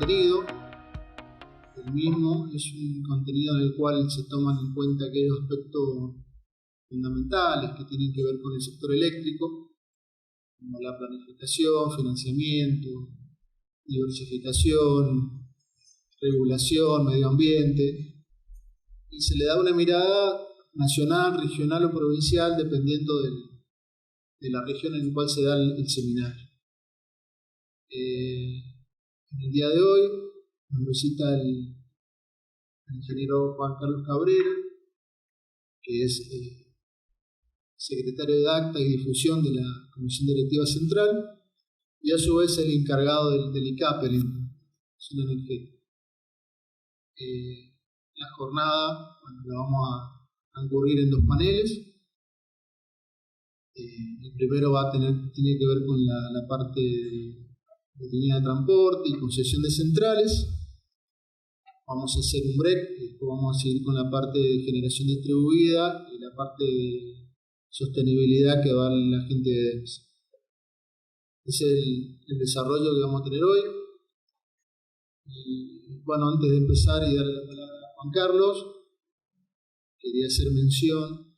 contenido. El mismo es un contenido en el cual se toman en cuenta aquellos aspectos fundamentales que tienen que ver con el sector eléctrico, como la planificación, financiamiento, diversificación, regulación, medio ambiente, y se le da una mirada nacional, regional o provincial dependiendo de la región en la cual se da el seminario. En el día de hoy nos visita el ingeniero Juan Carlos Cabrera, que es secretario de Acta y Difusión de la Comisión Directiva Central, y a su vez el encargado del ICAPE, la Zona Energética. La jornada, la vamos a incurrir en 2 paneles. El primero tiene que ver con la parte de línea de transporte y concesión de centrales. Vamos a hacer un break y después vamos a seguir con la parte de generación distribuida y la parte de sostenibilidad que va la gente de DEMS. Ese es el desarrollo que vamos a tener hoy. Y bueno, antes de empezar y darle la palabra a Juan Carlos, quería hacer mención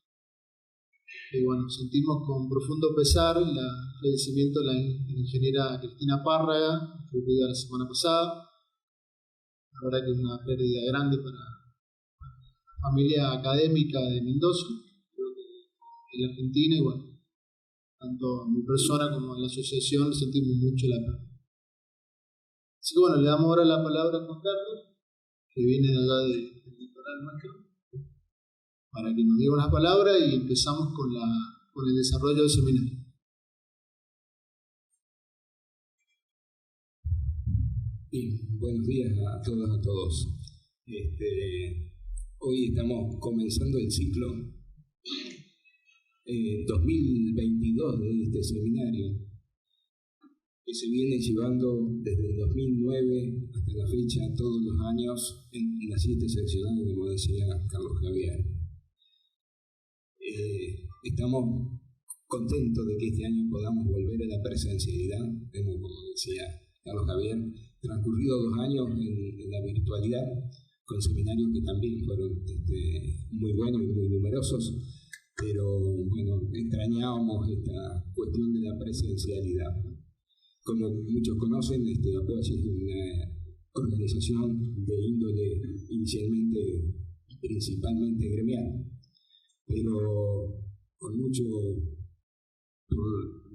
que bueno, sentimos con profundo pesar el fallecimiento de la ingeniera Cristina Párraga, ocurrida la semana pasada. La verdad que es una pérdida grande para la familia académica de Mendoza, creo que en la Argentina, y bueno, tanto mi persona como la asociación sentimos mucho la pérdida. Así que bueno, le damos ahora la palabra a Juan Carlos, que viene de allá del litoral nuestro, para que nos diga unas palabras y empezamos con el desarrollo del seminario. Bien, buenos días a todos. Hoy estamos comenzando el ciclo 2022 de este seminario, que se viene llevando desde el 2009 hasta la fecha todos los años en las 7 seccionales, como decía Carlos Javier. Estamos contentos de que este año podamos volver a la presencialidad. Hemos, como decía Carlos Javier, transcurrido 2 años en la virtualidad, con seminarios que también fueron muy buenos y muy numerosos, pero bueno, extrañábamos esta cuestión de la presencialidad. Como muchos conocen, Apoyace es una organización de índole inicialmente principalmente gremial, pero con mucho, por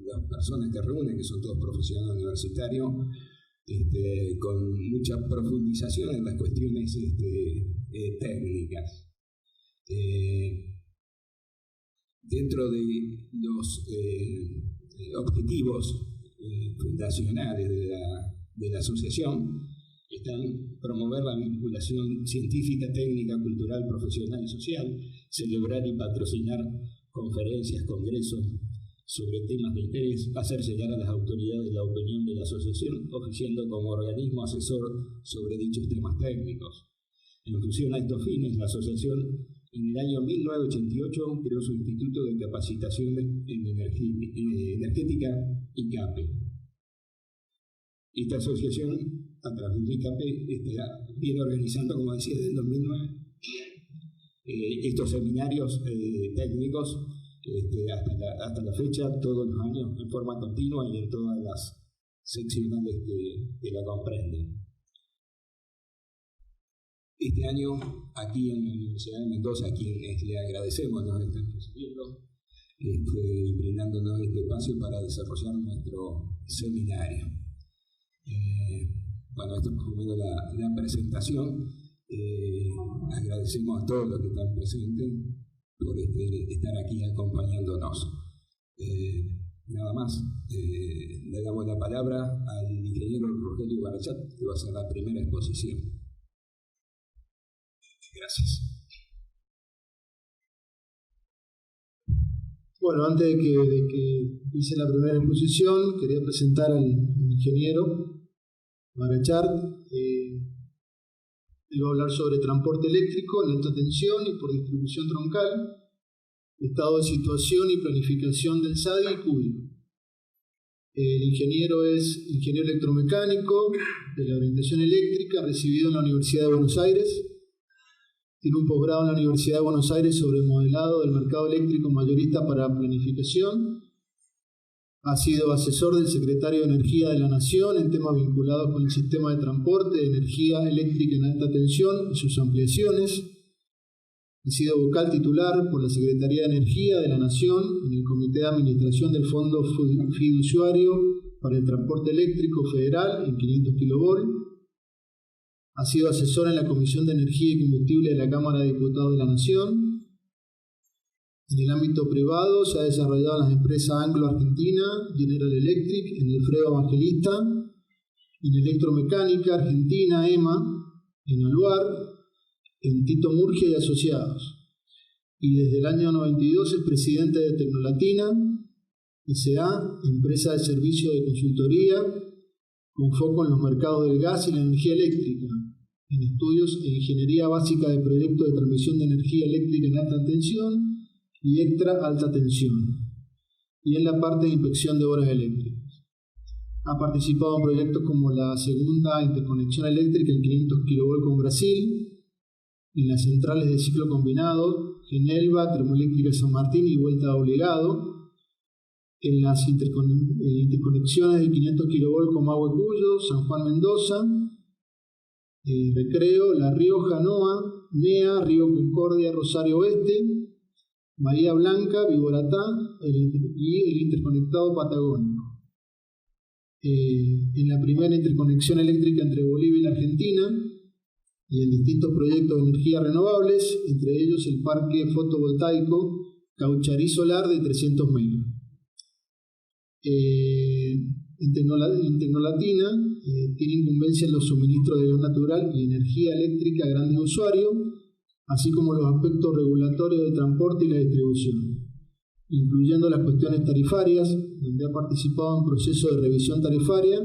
las personas que reúnen, que son todos profesionales universitarios, con mucha profundización en las cuestiones técnicas. Dentro de los objetivos fundacionales de la asociación están promover la vinculación científica, técnica, cultural, profesional y social, celebrar y patrocinar conferencias, congresos sobre temas de interés, hacer llegar a las autoridades la opinión de la asociación, oficiando como organismo asesor sobre dichos temas técnicos. En función a estos fines, la asociación en el año 1988 creó su Instituto de Capacitación en Energética, ICAPE. Esta asociación, a través de ICAPE, viene organizando, como decía, desde el 2009, estos seminarios técnicos hasta la fecha, todos los años, en forma continua y en todas las seccionales que la comprenden. Este año, aquí en la Universidad de Mendoza, a quienes le agradecemos nos están recibiendo y brindándonos este espacio para desarrollar nuestro seminario. Bueno, esto es más o menos la presentación. Agradecemos a todos los que están presentes por estar aquí acompañándonos. Nada más, le damos la palabra al ingeniero Rogelio Barachat, que va a hacer la primera exposición. Gracias. Bueno, antes de que hice la primera exposición, quería presentar al ingeniero Barachat. Él va a hablar sobre transporte eléctrico en alta tensión y por distribución troncal, estado de situación y planificación del SADI y CUBI. El ingeniero es ingeniero electromecánico de la orientación eléctrica, recibido en la Universidad de Buenos Aires. Tiene un posgrado en la Universidad de Buenos Aires sobre modelado del mercado eléctrico mayorista para planificación. Ha sido asesor del Secretario de Energía de la Nación en temas vinculados con el sistema de transporte de energía eléctrica en alta tensión y sus ampliaciones. Ha sido vocal titular por la Secretaría de Energía de la Nación en el Comité de Administración del Fondo Fiduciario para el Transporte Eléctrico Federal en 500 kV. Ha sido asesor en la Comisión de Energía y Combustible de la Cámara de Diputados de la Nación. En el ámbito privado se ha desarrollado en las empresas Anglo Argentina, General Electric, en Alfredo Evangelista, en Electromecánica Argentina, EMA, en Aluar, en Tito Murgia y Asociados. Y desde el año 92 es presidente de Tecnolatina, S.A., empresa de servicio de consultoría con foco en los mercados del gas y la energía eléctrica, en estudios e ingeniería básica de proyectos de transmisión de energía eléctrica en alta tensión y extra alta tensión, y en la parte de inspección de obras eléctricas. Ha participado en proyectos como la segunda interconexión eléctrica en 500 kV con Brasil, en las centrales de ciclo combinado, Genelva, Termoeléctrica San Martín y Vuelta Obligado, en las interconexiones de 500 kV con Maue Cuyo, San Juan Mendoza, Recreo, La Rioja, NOA, NEA, Río Concordia, Rosario Oeste, Bahía Blanca, Viboratá y el interconectado patagónico. En la primera interconexión eléctrica entre Bolivia y la Argentina y en distintos proyectos de energías renovables, entre ellos el parque fotovoltaico Caucharí Solar de 300 megas. En Tecnolatina tiene incumbencia en los suministros de gas natural y energía eléctrica a grandes usuarios, así como los aspectos regulatorios del transporte y la distribución, incluyendo las cuestiones tarifarias, donde ha participado en procesos de revisión tarifaria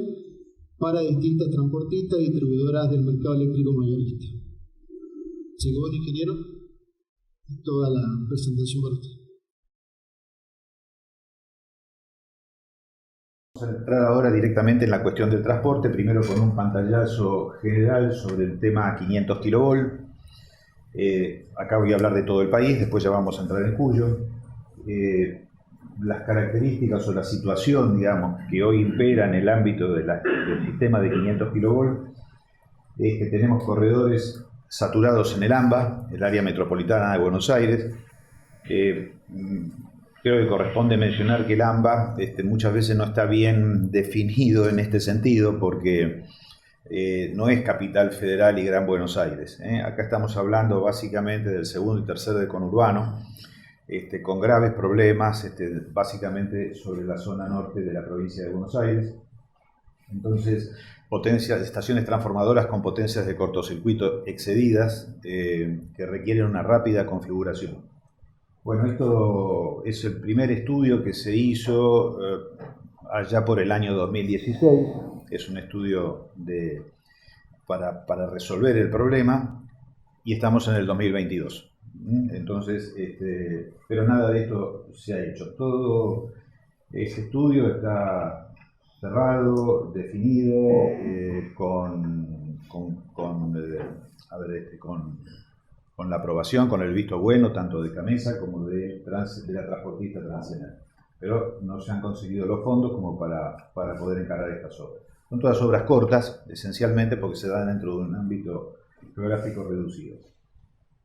para distintas transportistas y distribuidoras del mercado eléctrico mayorista. ¿Sigo, ingeniero? Toda la presentación para usted. Vamos a entrar ahora directamente en la cuestión del transporte, primero con un pantallazo general sobre el tema 500 kV. Acá voy a hablar de todo el país, después ya vamos a entrar en Cuyo. Las características o la situación, digamos, que hoy impera en el ámbito del sistema de 500 kV es que tenemos corredores saturados en el AMBA, el área metropolitana de Buenos Aires. Creo que corresponde mencionar que el AMBA muchas veces no está bien definido en este sentido porque no es Capital Federal y Gran Buenos Aires. Acá estamos hablando básicamente del segundo y tercer del conurbano, con graves problemas básicamente sobre la zona norte de la provincia de Buenos Aires. Entonces, estaciones transformadoras con potencias de cortocircuito excedidas que requieren una rápida configuración. Bueno, esto es el primer estudio que se hizo allá por el año 2016. Es un estudio para resolver el problema y estamos en el 2022. Entonces, pero nada de esto se ha hecho. Todo ese estudio está cerrado, definido, con la aprobación, con el visto bueno, tanto de Camesa como de la transportista Transnacional. Pero no se han conseguido los fondos como para poder encarar estas obras. Son todas obras cortas, esencialmente porque se dan dentro de un ámbito geográfico reducido.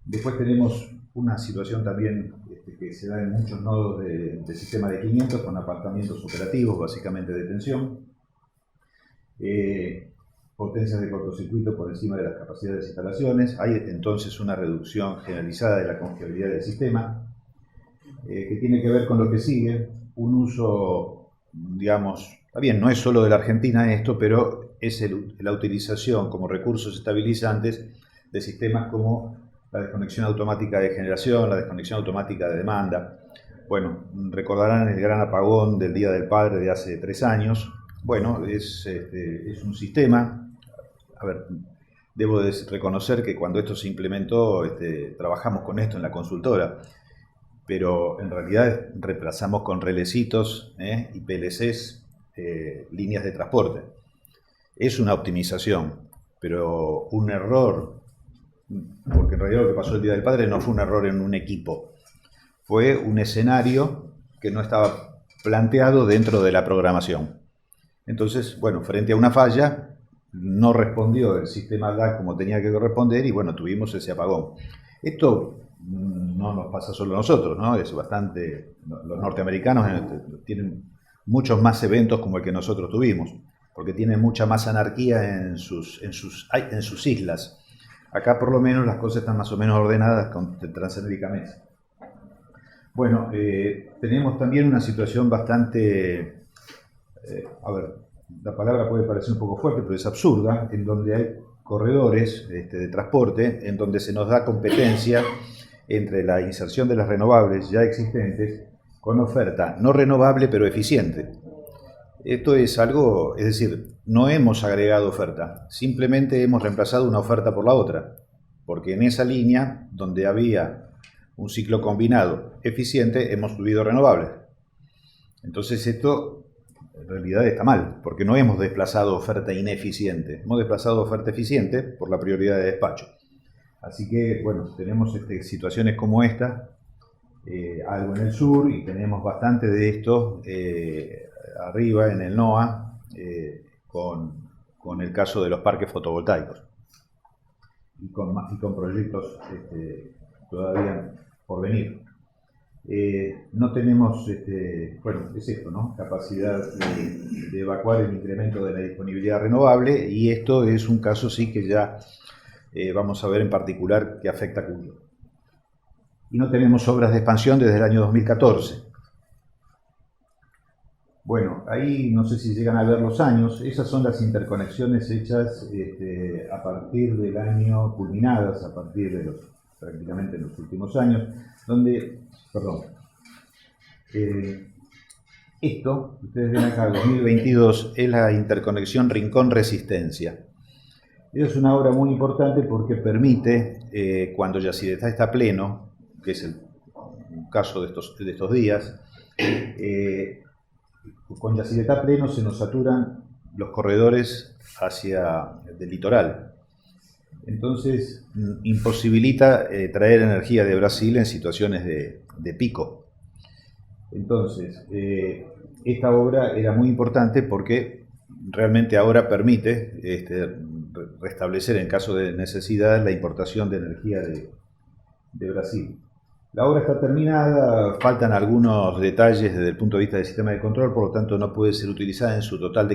Después tenemos una situación también que se da en muchos nodos del sistema de 500 con apartamentos operativos, básicamente de tensión. Potencias de cortocircuito por encima de las capacidades de instalaciones. Hay entonces una reducción generalizada de la confiabilidad del sistema, que tiene que ver con lo que sigue, un uso, digamos, está bien, no es solo de la Argentina esto, pero es la utilización como recursos estabilizantes de sistemas como la desconexión automática de generación, la desconexión automática de demanda. Bueno, recordarán el gran apagón del Día del Padre de hace 3 años. Bueno, es un sistema. A ver, debo reconocer que cuando esto se implementó, trabajamos con esto en la consultora, pero en realidad reemplazamos con relecitos y PLCs líneas de transporte. Es una optimización, pero un error, porque en realidad lo que pasó el Día del Padre no fue un error en un equipo, fue un escenario que no estaba planteado dentro de la programación. Entonces, bueno, frente a una falla, no respondió el sistema DAC como tenía que responder y bueno, tuvimos ese apagón. Esto no nos pasa solo a nosotros, ¿no? Es bastante... Los norteamericanos tienen muchos más eventos como el que nosotros tuvimos, porque tienen mucha más anarquía en sus islas. Acá por lo menos las cosas están más o menos ordenadas con Transamérica Mesa. Bueno, tenemos también una situación bastante... a ver, la palabra puede parecer un poco fuerte, pero es absurda, en donde hay corredores de transporte, en donde se nos da competencia entre la inserción de las renovables ya existentes con oferta no renovable pero eficiente. Esto es algo, es decir, no hemos agregado oferta, simplemente hemos reemplazado una oferta por la otra, porque en esa línea donde había un ciclo combinado eficiente hemos subido renovables. Entonces esto en realidad está mal, porque no hemos desplazado oferta ineficiente, hemos desplazado oferta eficiente por la prioridad de despacho. Así que, bueno, tenemos situaciones como esta, algo en el sur, y tenemos bastante de esto arriba en el NOA, con el caso de los parques fotovoltaicos, y con proyectos todavía por venir. No tenemos, bueno, es esto, ¿no? Capacidad de evacuar el incremento de la disponibilidad renovable, y esto es un caso sí que ya vamos a ver en particular que afecta a Cuyo. Y no tenemos obras de expansión desde el año 2014. Bueno, ahí no sé si llegan a ver los años, esas son las interconexiones hechas a partir del año, culminadas a partir de prácticamente en los últimos años, donde, perdón, esto, ustedes ven acá, 2022, es la interconexión Rincón Resistencia. Es una obra muy importante porque permite, cuando Yacyretá está pleno, que es el caso de estos días, con Yacyretá pleno se nos saturan los corredores hacia el litoral. Entonces, imposibilita traer energía de Brasil en situaciones de pico. Entonces, esta obra era muy importante porque realmente ahora permite restablecer en caso de necesidad la importación de energía de Brasil. La obra está terminada, faltan algunos detalles desde el punto de vista del sistema de control, por lo tanto no puede ser utilizada en su total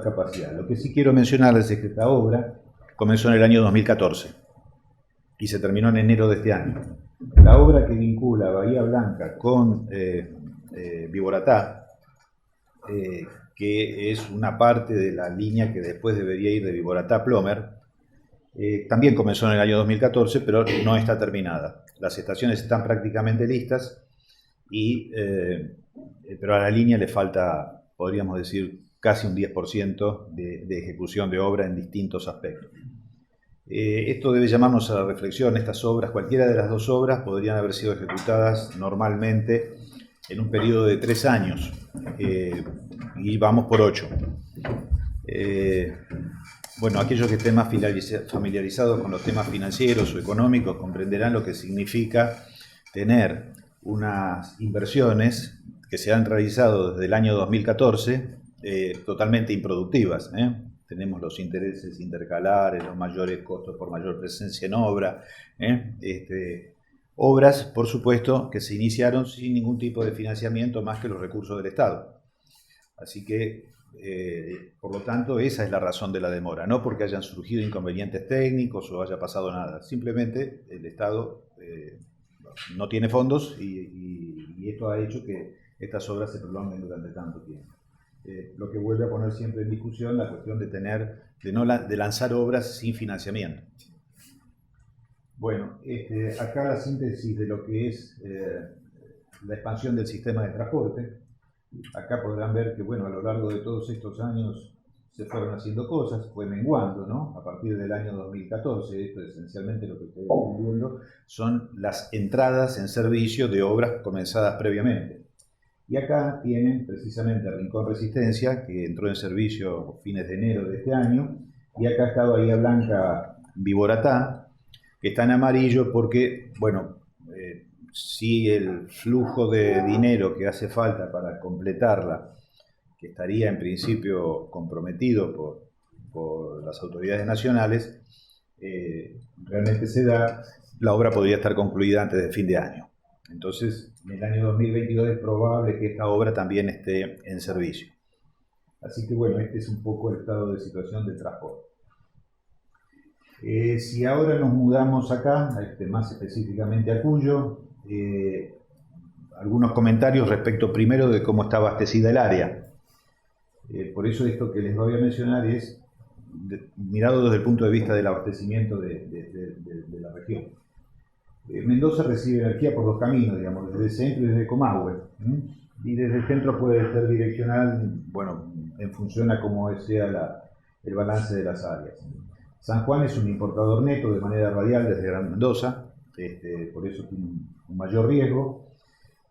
capacidad. Lo que sí quiero mencionarles es que esta obra comenzó en el año 2014 y se terminó en enero de este año. La obra que vincula Bahía Blanca con Viboratá, que es una parte de la línea que después debería ir de Viboratá a Plomer, también comenzó en el año 2014, pero no está terminada. Las estaciones están prácticamente listas, pero a la línea le falta, podríamos decir, casi un 10% de ejecución de obra en distintos aspectos. Esto debe llamarnos a la reflexión. Estas obras, cualquiera de las dos obras, podrían haber sido ejecutadas normalmente en un periodo de 3 años, y vamos por 8. Bueno, aquellos que estén más familiarizados con los temas financieros o económicos comprenderán lo que significa tener unas inversiones que se han realizado desde el año 2014 totalmente improductivas. Tenemos los intereses intercalares, los mayores costos por mayor presencia en obra. Obras, por supuesto, que se iniciaron sin ningún tipo de financiamiento más que los recursos del Estado. Así que, por lo tanto, esa es la razón de la demora, no porque hayan surgido inconvenientes técnicos o haya pasado nada. Simplemente el Estado no tiene fondos y esto ha hecho que estas obras se prolonguen durante tanto tiempo. Lo que vuelve a poner siempre en discusión la cuestión de lanzar obras sin financiamiento. Bueno, acá la síntesis de lo que es la expansión del sistema de transporte. Acá podrán ver que, bueno, a lo largo de todos estos años se fueron haciendo cosas, fue menguando, ¿no? A partir del año 2014, esto esencialmente lo que ustedes están viendo son las entradas en servicio de obras comenzadas previamente. Y acá tienen precisamente Rincón Resistencia, que entró en servicio a fines de enero de este año, y acá está Bahía Blanca Viboratá, que está en amarillo porque, bueno, si el flujo de dinero que hace falta para completarla, que estaría en principio comprometido por las autoridades nacionales, realmente se da, la obra podría estar concluida antes de fin de año. Entonces, en el año 2022 es probable que esta obra también esté en servicio. Así que bueno, este es un poco el estado de situación del transporte. Si ahora nos mudamos acá, más específicamente a Cuyo, algunos comentarios respecto primero de cómo está abastecida el área. Por eso esto que les voy a mencionar es mirado desde el punto de vista del abastecimiento de la región. Mendoza recibe energía por dos caminos, digamos, desde el centro y desde Comahue. Y desde el centro puede ser direccional, bueno, en función a cómo sea el balance de las áreas. San Juan es un importador neto de manera radial desde Gran Mendoza, por eso tiene un mayor riesgo.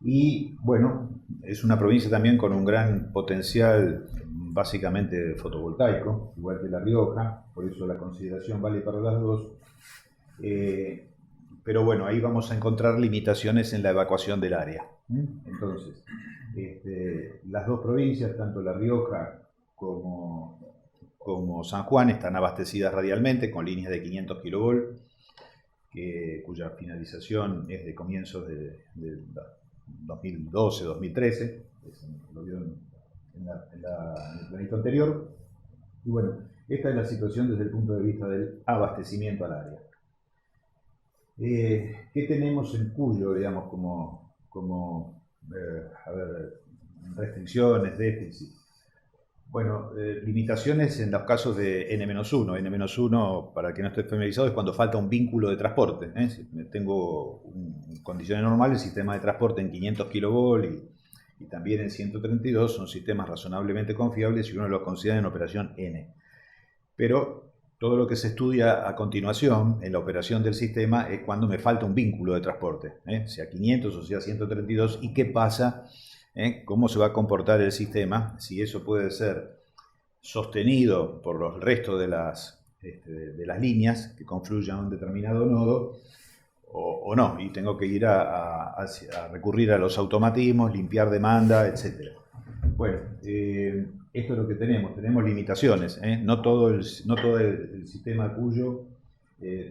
Y bueno, es una provincia también con un gran potencial básicamente fotovoltaico, igual que La Rioja, por eso la consideración vale para las dos. Pero bueno, ahí vamos a encontrar limitaciones en la evacuación del área. Entonces, las dos provincias, tanto La Rioja como San Juan, están abastecidas radialmente con líneas de 500 kV, cuya finalización es de comienzos de 2012-2013, lo vio en el planito anterior. Y bueno, esta es la situación desde el punto de vista del abastecimiento al área. ¿Qué tenemos en Cuyo, digamos, como restricciones, déficit? Bueno, limitaciones en los casos de N-1. N-1, para el que no esté familiarizado, es cuando falta un vínculo de transporte. Si tengo en condiciones normales sistema de transporte en 500 kV y también en 132, son sistemas razonablemente confiables y uno los considera en operación N. Pero todo lo que se estudia a continuación en la operación del sistema es cuando me falta un vínculo de transporte, sea 500 o sea 132, y qué pasa, cómo se va a comportar el sistema, si eso puede ser sostenido por los restos de las líneas que confluyen a un determinado nodo o no, y tengo que ir a recurrir a los automatismos, limpiar demanda, etc. Bueno, esto es lo que tenemos limitaciones, no todo el sistema Cuyo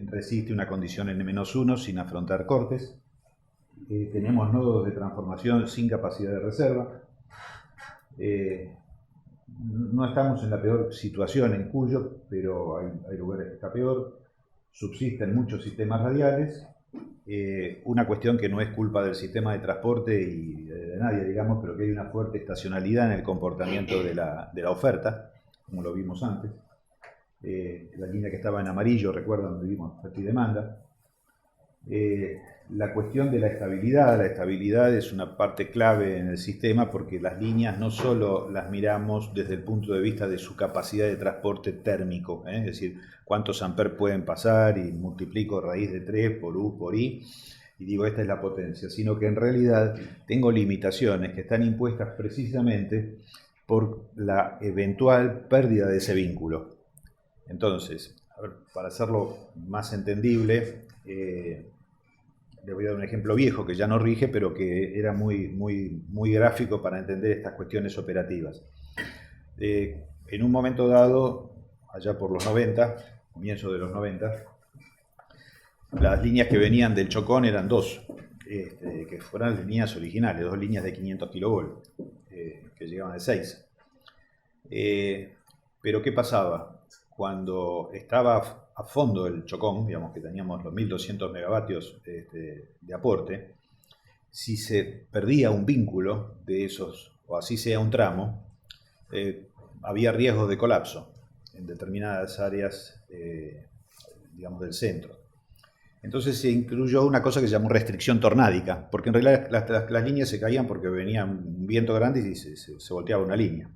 resiste una condición N-1 sin afrontar cortes. Tenemos nodos de transformación sin capacidad de reserva. No estamos en la peor situación en Cuyo, pero hay lugares que está peor. Subsisten muchos sistemas radiales. Una cuestión que no es culpa del sistema de transporte y de nadie, digamos, pero que hay una fuerte estacionalidad en el comportamiento de la oferta, como lo vimos antes. La línea que estaba en amarillo, recuerdan, donde vimos oferta y demanda. La cuestión de la estabilidad es una parte clave en el sistema porque las líneas no solo las miramos desde el punto de vista de su capacidad de transporte térmico, es decir, cuántos amperes pueden pasar y multiplico raíz de 3 por U por I y digo esta es la potencia, sino que en realidad tengo limitaciones que están impuestas precisamente por la eventual pérdida de ese vínculo. Entonces, para hacerlo más entendible, le voy a dar un ejemplo viejo que ya no rige, pero que era muy gráfico para entender estas cuestiones operativas. En un momento dado, allá por los 90, comienzo de los 90, las líneas que venían del Chocón eran dos, que fueron las líneas originales, dos líneas de 500 kV, que llegaban de 6. Pero ¿qué pasaba? Cuando estaba a fondo el Chocón, digamos que teníamos los 1200 megavatios de aporte, si se perdía un vínculo de esos, o así sea un tramo, había riesgos de colapso en determinadas áreas, digamos, del centro. Entonces se incluyó una cosa que se llamó restricción tornádica, porque en realidad las líneas se caían porque venía un viento grande y se volteaba una línea,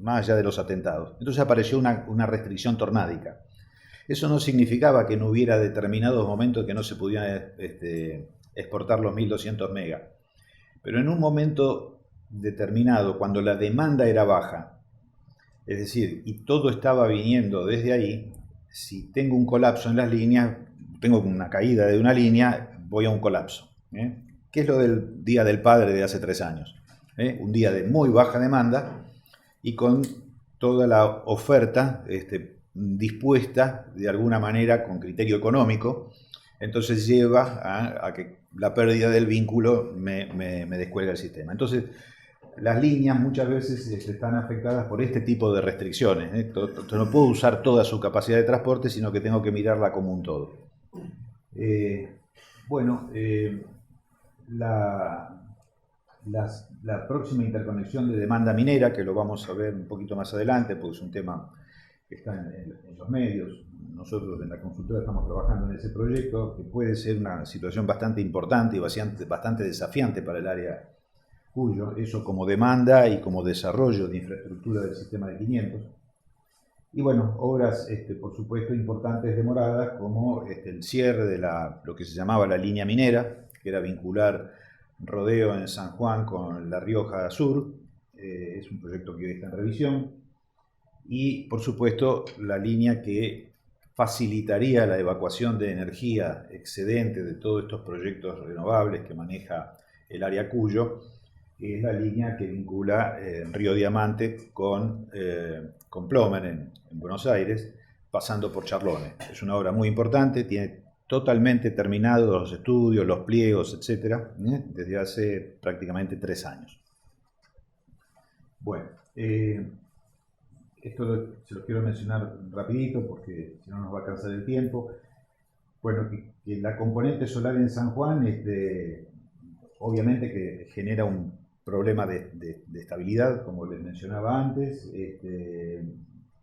más allá de los atentados. Entonces apareció una restricción tornádica. Eso no significaba que no hubiera determinados momentos que no se pudieran exportar los 1200 megas. Pero en un momento determinado, cuando la demanda era baja, es decir, y todo estaba viniendo desde ahí, si tengo un colapso en las líneas, tengo una caída de una línea, voy a un colapso. ¿Qué es lo del Día del Padre de hace 3 años? Un día de muy baja demanda y con toda la oferta dispuesta de alguna manera con criterio económico, entonces lleva a que la pérdida del vínculo me descuelga el sistema. Entonces, las líneas muchas veces están afectadas por este tipo de restricciones. No puedo usar toda su capacidad de transporte, sino que tengo que mirarla como un todo. La próxima interconexión de demanda minera, que lo vamos a ver un poquito más adelante, porque es un tema que está en los medios. Nosotros en la consultora estamos trabajando en ese proyecto, que puede ser una situación bastante importante y bastante desafiante para el área Cuyo, eso como demanda y como desarrollo de infraestructura del sistema de 500. Y bueno, obras, por supuesto, importantes demoradas, como el cierre de lo que se llamaba la línea minera, que era vincular Rodeo en San Juan con La Rioja Sur. Es un proyecto que hoy está en revisión. Y, por supuesto, la línea que facilitaría la evacuación de energía excedente de todos estos proyectos renovables que maneja el área Cuyo, que es la línea que vincula Río Diamante con Plomer en Buenos Aires, pasando por Charlones. Es una obra muy importante, tiene totalmente terminados los estudios, los pliegos, etc., desde hace prácticamente 3 años. Bueno, esto se lo quiero mencionar rapidito porque si no nos va a cansar el tiempo. Bueno, que la componente solar en San Juan, obviamente que genera un problema de estabilidad, como les mencionaba antes.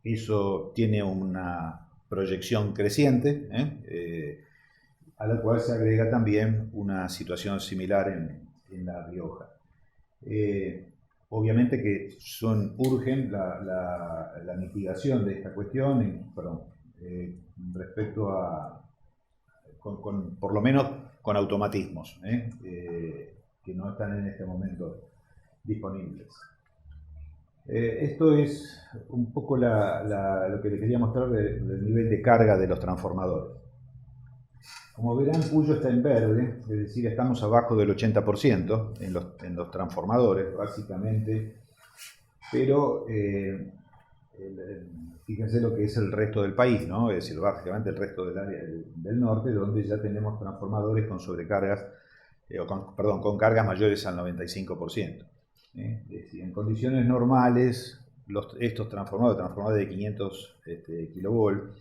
Eso tiene una proyección creciente, a la cual se agrega también una situación similar en La Rioja. Obviamente que urgen la mitigación de esta cuestión, respecto a, por lo menos con automatismos, que no están en este momento disponibles. Esto es un poco lo que les quería mostrar del nivel de carga de los transformadores. Como verán, Cuyo está en verde, es decir, estamos abajo del 80% en los transformadores, básicamente, pero fíjense lo que es el resto del país, ¿no? Es decir, básicamente el resto del área del norte, donde ya tenemos transformadores con sobrecargas, con cargas mayores al 95%. Es decir, en condiciones normales, estos transformadores de 500 kilovolt,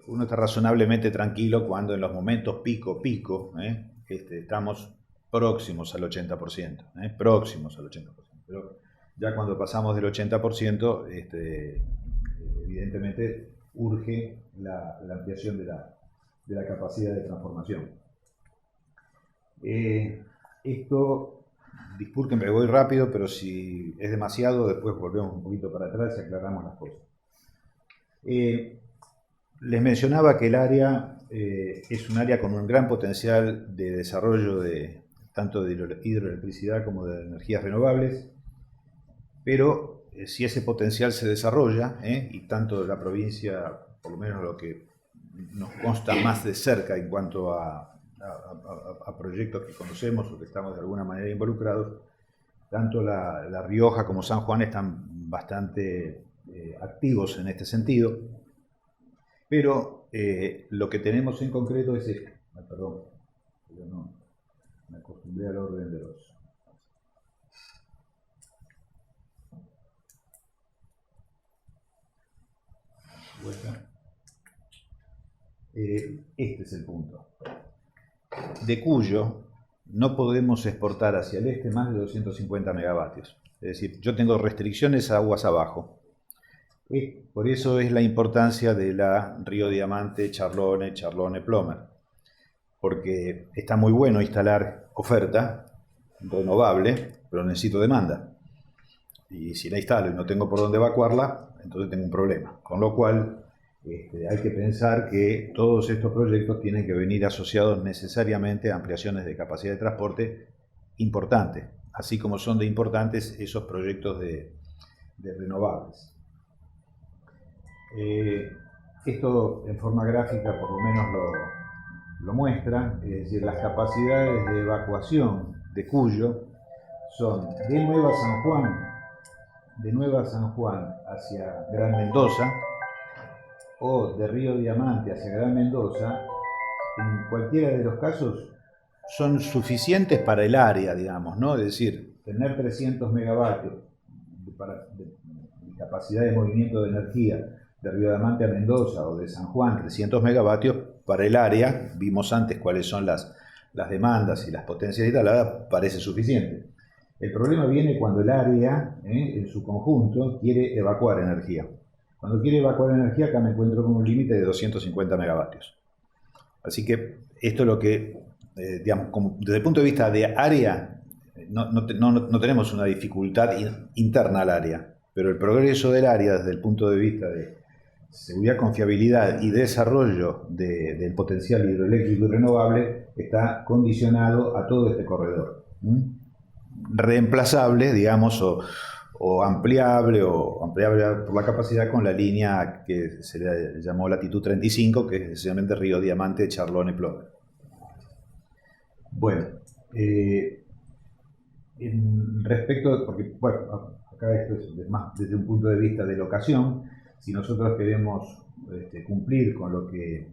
uno está razonablemente tranquilo cuando en los momentos pico, estamos próximos al 80%, próximos al 80%. Pero ya cuando pasamos del 80%, evidentemente urge la ampliación de la capacidad de transformación. Esto, disculpen, me voy rápido, pero si es demasiado, después volvemos un poquito para atrás y aclaramos las cosas. Les mencionaba que el área es un área con un gran potencial de desarrollo tanto de hidroelectricidad como de energías renovables, pero si ese potencial se desarrolla, y tanto la provincia, por lo menos lo que nos consta más de cerca en cuanto a proyectos que conocemos o que estamos de alguna manera involucrados, tanto La Rioja como San Juan están bastante activos en este sentido. Pero lo que tenemos en concreto es esto. Perdón, pero no me acostumbré al orden de los. Este es el punto. De Cuyo no podemos exportar hacia el este más de 250 megavatios. Es decir, yo tengo restricciones a aguas abajo. Por eso es la importancia de la Río Diamante, Charlone, Plomer, porque está muy bueno instalar oferta renovable, pero necesito demanda. Y si la instalo y no tengo por dónde evacuarla, entonces tengo un problema. Con lo cual hay que pensar que todos estos proyectos tienen que venir asociados necesariamente a ampliaciones de capacidad de transporte importante, así como son de importantes esos proyectos de renovables. Esto en forma gráfica por lo menos lo muestra, es decir, las capacidades de evacuación de Cuyo son de Nueva San Juan hacia Gran Mendoza o de Río Diamante hacia Gran Mendoza. En cualquiera de los casos son suficientes para el área, digamos, ¿no? Es decir, tener 300 megavatios de capacidad de movimiento de energía de Río Diamante a Mendoza o de San Juan, 300 megavatios para el área, vimos antes cuáles son las demandas y las potencias instaladas, parece suficiente. El problema viene cuando el área, en su conjunto, quiere evacuar energía. Cuando quiere evacuar energía, acá me encuentro con un límite de 250 megavatios. Así que esto es lo que, digamos, desde el punto de vista de área, no tenemos una dificultad interna al área, pero el progreso del área desde el punto de vista de seguridad, confiabilidad y desarrollo del potencial hidroeléctrico y renovable está condicionado a todo este corredor. Reemplazable, digamos, o ampliable por la capacidad con la línea que se le llamó Latitud 35, que es esencialmente Río Diamante, Charlone, Plover. Bueno, porque bueno, acá esto es más desde un punto de vista de locación. Si nosotros queremos cumplir con lo que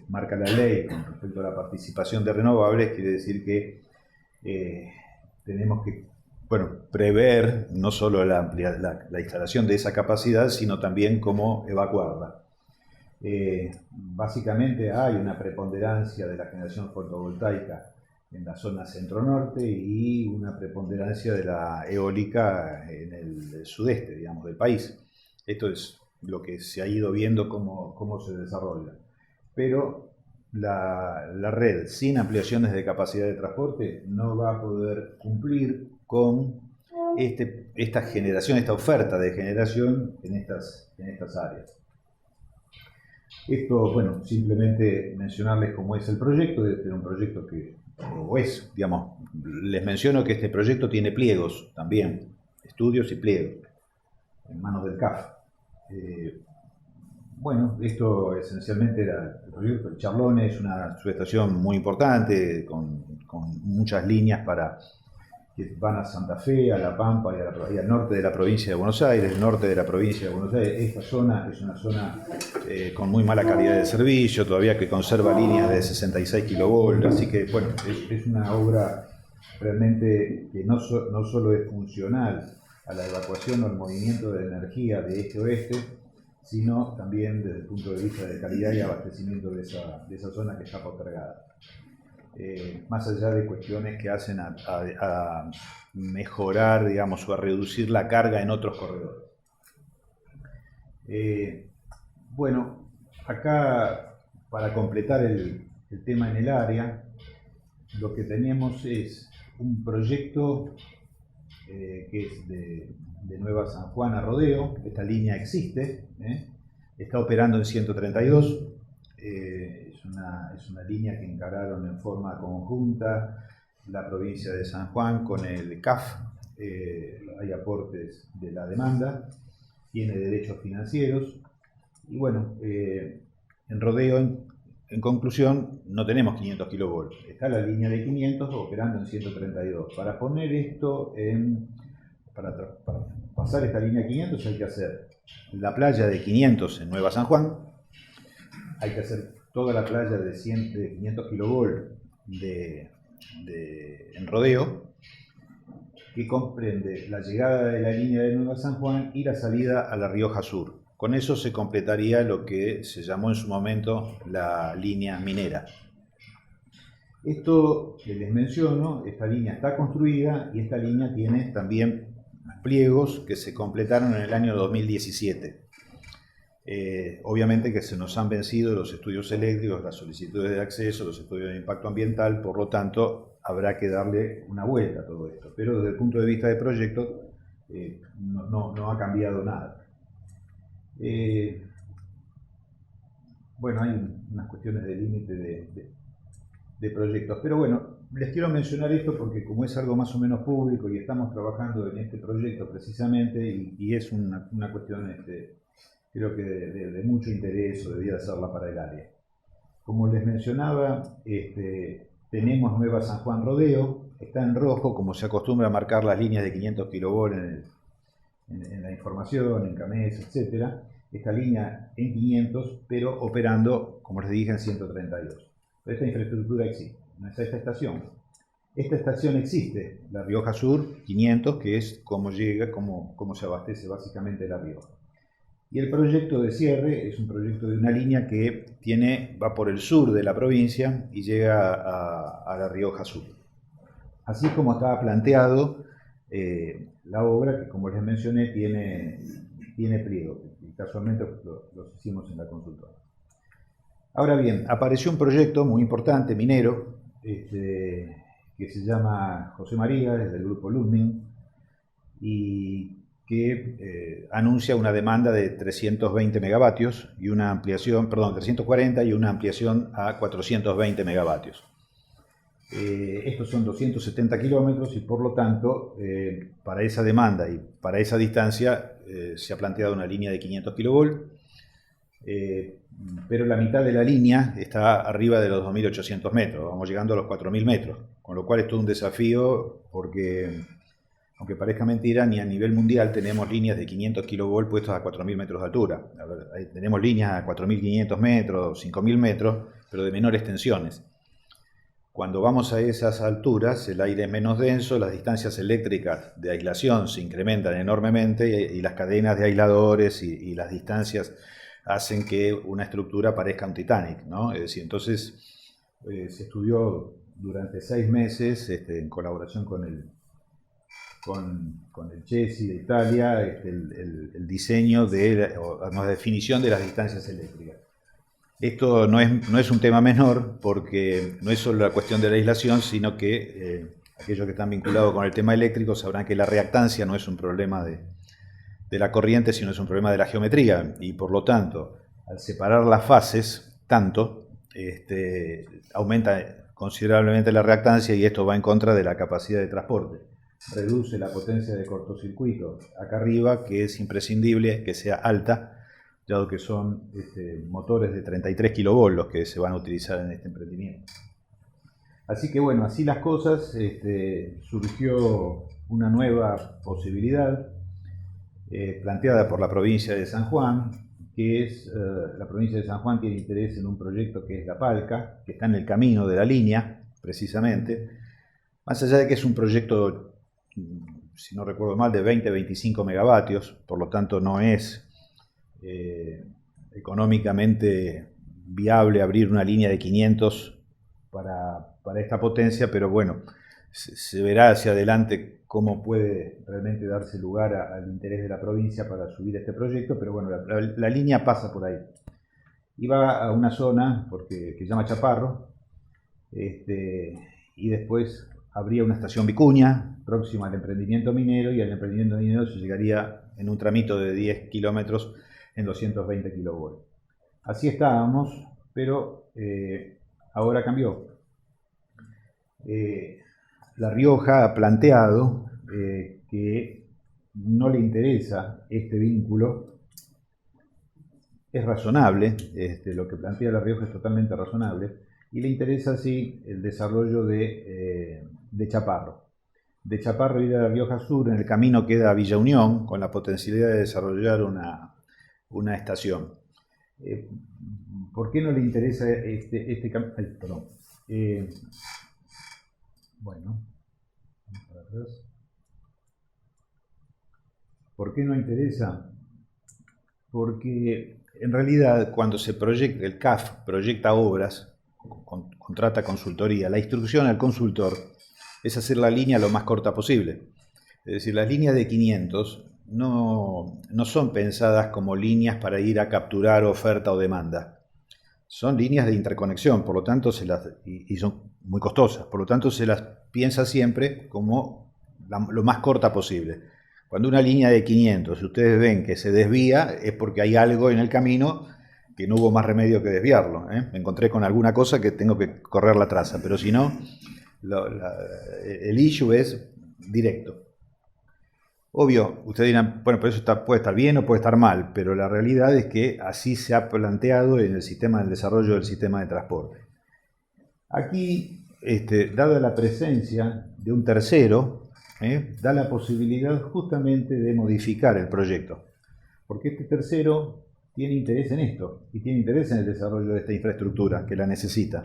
marca la ley con respecto a la participación de renovables, quiere decir que tenemos que prever no solo la instalación de esa capacidad, sino también cómo evacuarla. Básicamente hay una preponderancia de la generación fotovoltaica en la zona centro-norte y una preponderancia de la eólica en el sudeste, digamos, del país. Esto es lo que se ha ido viendo cómo se desarrolla. Pero la red sin ampliaciones de capacidad de transporte no va a poder cumplir con esta generación, esta oferta de generación en estas áreas. Esto, bueno, simplemente mencionarles cómo es el proyecto. Este es un proyecto digamos, les menciono que este proyecto tiene pliegos también, estudios y pliegos, en manos del CAF. Bueno, esto esencialmente era el proyecto. El Charlone es una subestación muy importante, con muchas líneas que van a Santa Fe, a La Pampa y al norte de la provincia de Buenos Aires. El norte de la provincia de Buenos Aires, esta zona es una zona con muy mala calidad de servicio, todavía que conserva líneas de 66 kilovolts, así que bueno, es una obra realmente que no solo es funcional a la evacuación o al movimiento de energía de este a oeste, sino también desde el punto de vista de calidad y abastecimiento de esa zona que está postergada. Más allá de cuestiones que hacen a mejorar, digamos, o a reducir la carga en otros corredores. Bueno, acá, para completar el tema en el área, lo que tenemos es un proyecto que es de Nueva San Juan a Rodeo. Esta línea existe, está operando en 132. Es una línea que encararon en forma conjunta la provincia de San Juan con el CAF. Hay aportes de la demanda, tiene derechos financieros y bueno, en Rodeo, en conclusión, no tenemos 500 kilovolts. Está la línea de 500 operando en 132. Para poner esto para pasar esta línea de 500 hay que hacer la playa de 500 en Nueva San Juan, hay que hacer toda la playa de 500 kilovolts en Rodeo, que comprende la llegada de la línea de Nueva San Juan y la salida a La Rioja Sur. Con eso se completaría lo que se llamó en su momento la línea minera. Esto que les menciono, esta línea está construida y esta línea tiene también pliegos que se completaron en el año 2017. Obviamente que se nos han vencido los estudios eléctricos, las solicitudes de acceso, los estudios de impacto ambiental, por lo tanto habrá que darle una vuelta a todo esto. Pero desde el punto de vista de proyecto no ha cambiado nada. Bueno, hay unas cuestiones de límite de proyectos, pero bueno, les quiero mencionar esto porque como es algo más o menos público y estamos trabajando en este proyecto precisamente y es una cuestión creo que de mucho interés o debiera serla para el área. Como les mencionaba, tenemos Nueva San Juan Rodeo, está en rojo, como se acostumbra a marcar las líneas de 500 kV en la información, en CAMES, etc. Esta línea en 500, pero operando, como les dije, en 132. Pero esta infraestructura existe, no está esta estación. Esta estación existe, La Rioja Sur 500, que es como llega, como se abastece básicamente La Rioja. Y el proyecto de cierre es un proyecto de una línea que va por el sur de la provincia y llega a La Rioja Sur. Así como estaba planteado la obra, que como les mencioné tiene pliego, y casualmente los hicimos en la consultora. Ahora bien, apareció un proyecto muy importante, minero, que se llama José María, es del grupo Ludming, y que anuncia una demanda de 320 megavatios y una ampliación, 340 y una ampliación a 420 megavatios. Estos son 270 kilómetros y por lo tanto para esa demanda y para esa distancia se ha planteado una línea de 500 kilovolt, pero la mitad de la línea está arriba de los 2.800 metros, vamos llegando a los 4.000 metros, con lo cual es todo un desafío porque, aunque parezca mentira, ni a nivel mundial tenemos líneas de 500 kilovolt puestos a 4.000 metros de altura. Tenemos líneas a 4.500 metros, 5.000 metros, pero de menores tensiones. Cuando vamos a esas alturas, el aire es menos denso, las distancias eléctricas de aislación se incrementan enormemente y las cadenas de aisladores y las distancias hacen que una estructura parezca un Titanic, ¿no? Es decir, entonces se estudió durante 6 meses en colaboración con el CHESI de Italia el diseño la definición de las distancias eléctricas. Esto no es un tema menor porque no es solo la cuestión de la aislación, sino que aquellos que están vinculados con el tema eléctrico sabrán que la reactancia no es un problema de la corriente, sino es un problema de la geometría y por lo tanto, al separar las fases tanto, aumenta considerablemente la reactancia y esto va en contra de la capacidad de transporte. Reduce la potencia de cortocircuito acá arriba, que es imprescindible que sea alta, dado que son motores de 33 kilovolts los que se van a utilizar en este emprendimiento. Así que bueno, así las cosas, surgió una nueva posibilidad planteada por la provincia de San Juan, que es, la provincia de San Juan tiene interés en un proyecto que es La Palca, que está en el camino de la línea, precisamente, más allá de que es un proyecto, si no recuerdo mal, de 20-25 megavatios, por lo tanto no es económicamente viable abrir una línea de 500 para esta potencia, pero bueno, se verá hacia adelante cómo puede realmente darse lugar al interés de la provincia para subir este proyecto, pero bueno, la línea pasa por ahí. Y va a una zona que se llama Chaparro, y después habría una estación Vicuña, próxima al emprendimiento minero, y al emprendimiento minero se llegaría en un tramito de 10 kilómetros en 220 kilovolts. Así estábamos, pero ahora cambió. La Rioja ha planteado que no le interesa este vínculo. Es razonable, lo que plantea La Rioja es totalmente razonable, y le interesa sí el desarrollo de Chaparro. De Chaparro ir a La Rioja Sur, en el camino queda Villa Unión, con la potencialidad de desarrollar una estación. ¿Por qué no le interesa perdón? Bueno, para atrás. ¿Por qué no interesa? Porque en realidad cuando se proyecta, el CAF proyecta obras, contrata consultoría, la instrucción al consultor es hacer la línea lo más corta posible. Es decir, las líneas de 500 no son pensadas como líneas para ir a capturar oferta o demanda. Son líneas de interconexión, por lo tanto, y son muy costosas, por lo tanto se las piensa siempre como lo más corta posible. Cuando una línea de 500, si ustedes ven que se desvía, es porque hay algo en el camino que no hubo más remedio que desviarlo. Me encontré con alguna cosa que tengo que correr la traza, pero si no, el issue es directo. Obvio, ustedes dirán, bueno, pero eso puede estar bien o puede estar mal, pero la realidad es que así se ha planteado en el sistema del desarrollo del sistema de transporte. Aquí, dada la presencia de un tercero, da la posibilidad justamente de modificar el proyecto, porque este tercero tiene interés en esto y tiene interés en el desarrollo de esta infraestructura que la necesita.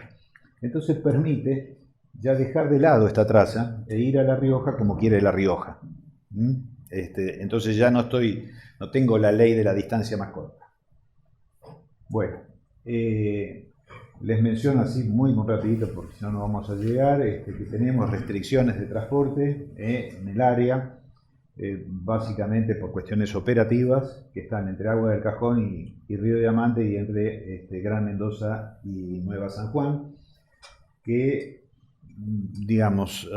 Entonces permite ya dejar de lado esta traza e ir a La Rioja como quiere La Rioja. Entonces ya no tengo la ley de la distancia más corta. Bueno, les menciono así muy rapidito porque si no, no vamos a llegar, que tenemos restricciones de transporte en el área, básicamente por cuestiones operativas que están entre Agua del Cajón y Río Diamante y entre Gran Mendoza y Nueva San Juan, que digamos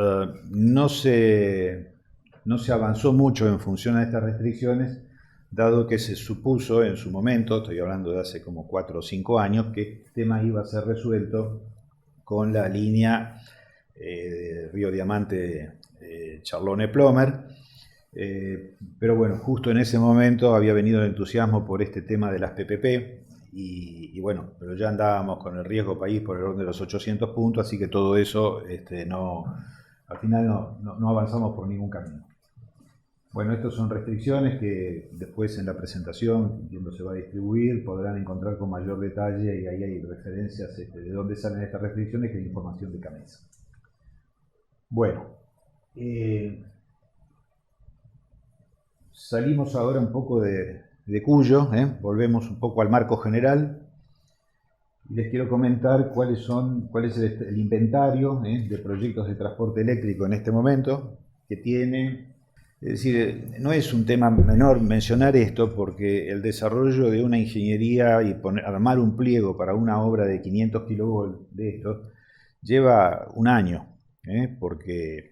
no se avanzó mucho en función a estas restricciones, dado que se supuso en su momento, estoy hablando de hace como 4 o 5 años, que este tema iba a ser resuelto con la línea Río Diamante Charlone-Plomer, pero bueno, justo en ese momento había venido el entusiasmo por este tema de las PPP, y bueno, pero ya andábamos con el riesgo país por el orden de los 800 puntos, así que todo eso al final no avanzamos por ningún camino. Bueno, estas son restricciones que después en la presentación, entiendo se va a distribuir, podrán encontrar con mayor detalle y ahí hay referencias de dónde salen estas restricciones, que es información de CAMESA. Bueno, salimos ahora un poco de Cuyo, volvemos un poco al marco general. Les quiero comentar cuál es el inventario de proyectos de transporte eléctrico en este momento que tiene. Es decir, no es un tema menor mencionar esto porque el desarrollo de una ingeniería y armar un pliego para una obra de 500 kilovolts de esto lleva un año, porque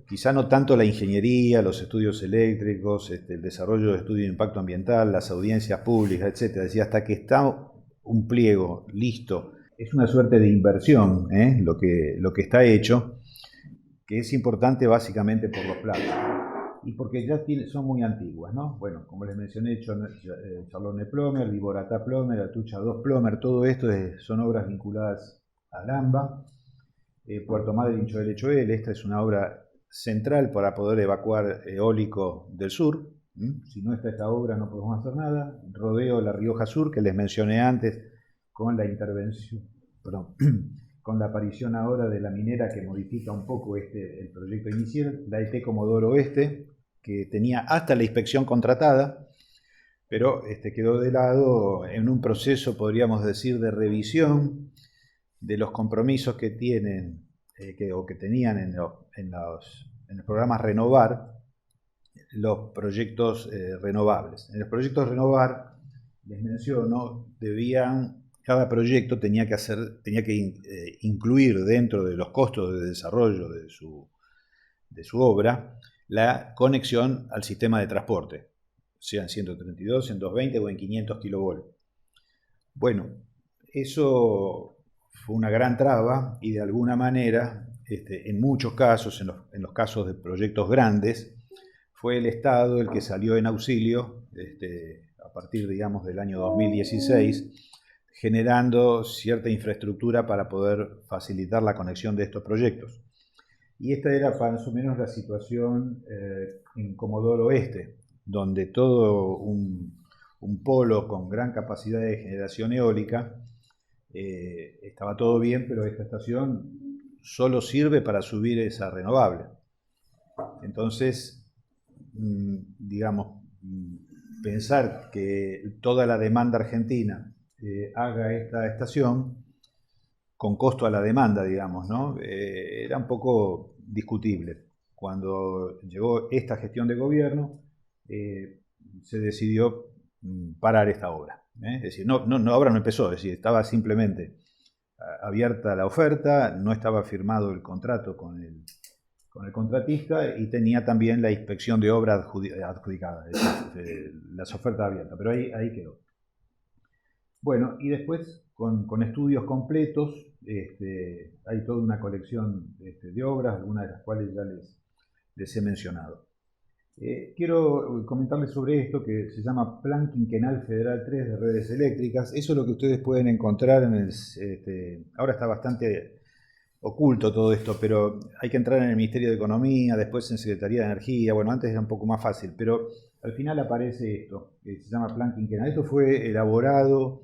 quizá no tanto la ingeniería, los estudios eléctricos, el desarrollo de estudio de impacto ambiental, las audiencias públicas, etc. Es decir, hasta que está un pliego listo, es una suerte de inversión lo que está hecho, que es importante básicamente por los plazos y porque ya son muy antiguas, ¿no? Bueno, como les mencioné, Charlone-Plomer, Viborata-Plomer, Atucha 2-Plomer, todo esto son obras vinculadas al AMBA. Puerto Madryn, Choel, esta es una obra central para poder evacuar eólico del sur. Si no está esta obra no podemos hacer nada. Rodeo La Rioja Sur, que les mencioné antes, con la intervención, con la aparición ahora de la minera que modifica un poco el proyecto inicial, la ET Comodoro Oeste, que tenía hasta la inspección contratada, pero quedó de lado en un proceso, podríamos decir, de revisión de los compromisos que tienen que tenían en el programa Renovar los proyectos renovables. En los proyectos Renovar, les menciono, cada proyecto tenía que incluir dentro de los costos de desarrollo de su obra la conexión al sistema de transporte, sea en 132, en 220 o en 500 kilovolts. Bueno, eso fue una gran traba y de alguna manera, en muchos casos, en los casos de proyectos grandes, fue el Estado el que salió en auxilio a partir, digamos, del año 2016, generando cierta infraestructura para poder facilitar la conexión de estos proyectos. Y esta era más o menos la situación en Comodoro Oeste, donde todo un polo con gran capacidad de generación eólica, estaba todo bien, pero esta estación solo sirve para subir esa renovable. Entonces, digamos, pensar que toda la demanda argentina haga esta estación con costo a la demanda, digamos, ¿no? Era un poco discutible. Cuando llegó esta gestión de gobierno, se decidió parar esta obra. Es decir, la obra no empezó, es decir, estaba simplemente abierta la oferta, no estaba firmado el contrato con el contratista y tenía también la inspección de obra adjudicada, es decir, las ofertas abiertas, pero ahí quedó. Bueno, y después con estudios completos hay toda una colección de obras, algunas de las cuales ya les he mencionado. Quiero comentarles sobre esto que se llama Plan Quinquenal Federal 3 de Redes Eléctricas. Eso es lo que ustedes pueden encontrar en el... ahora está bastante oculto todo esto, pero hay que entrar en el Ministerio de Economía, después en Secretaría de Energía. Bueno, antes era un poco más fácil, pero al final aparece esto, que se llama Plan Quinquenal. Esto fue elaborado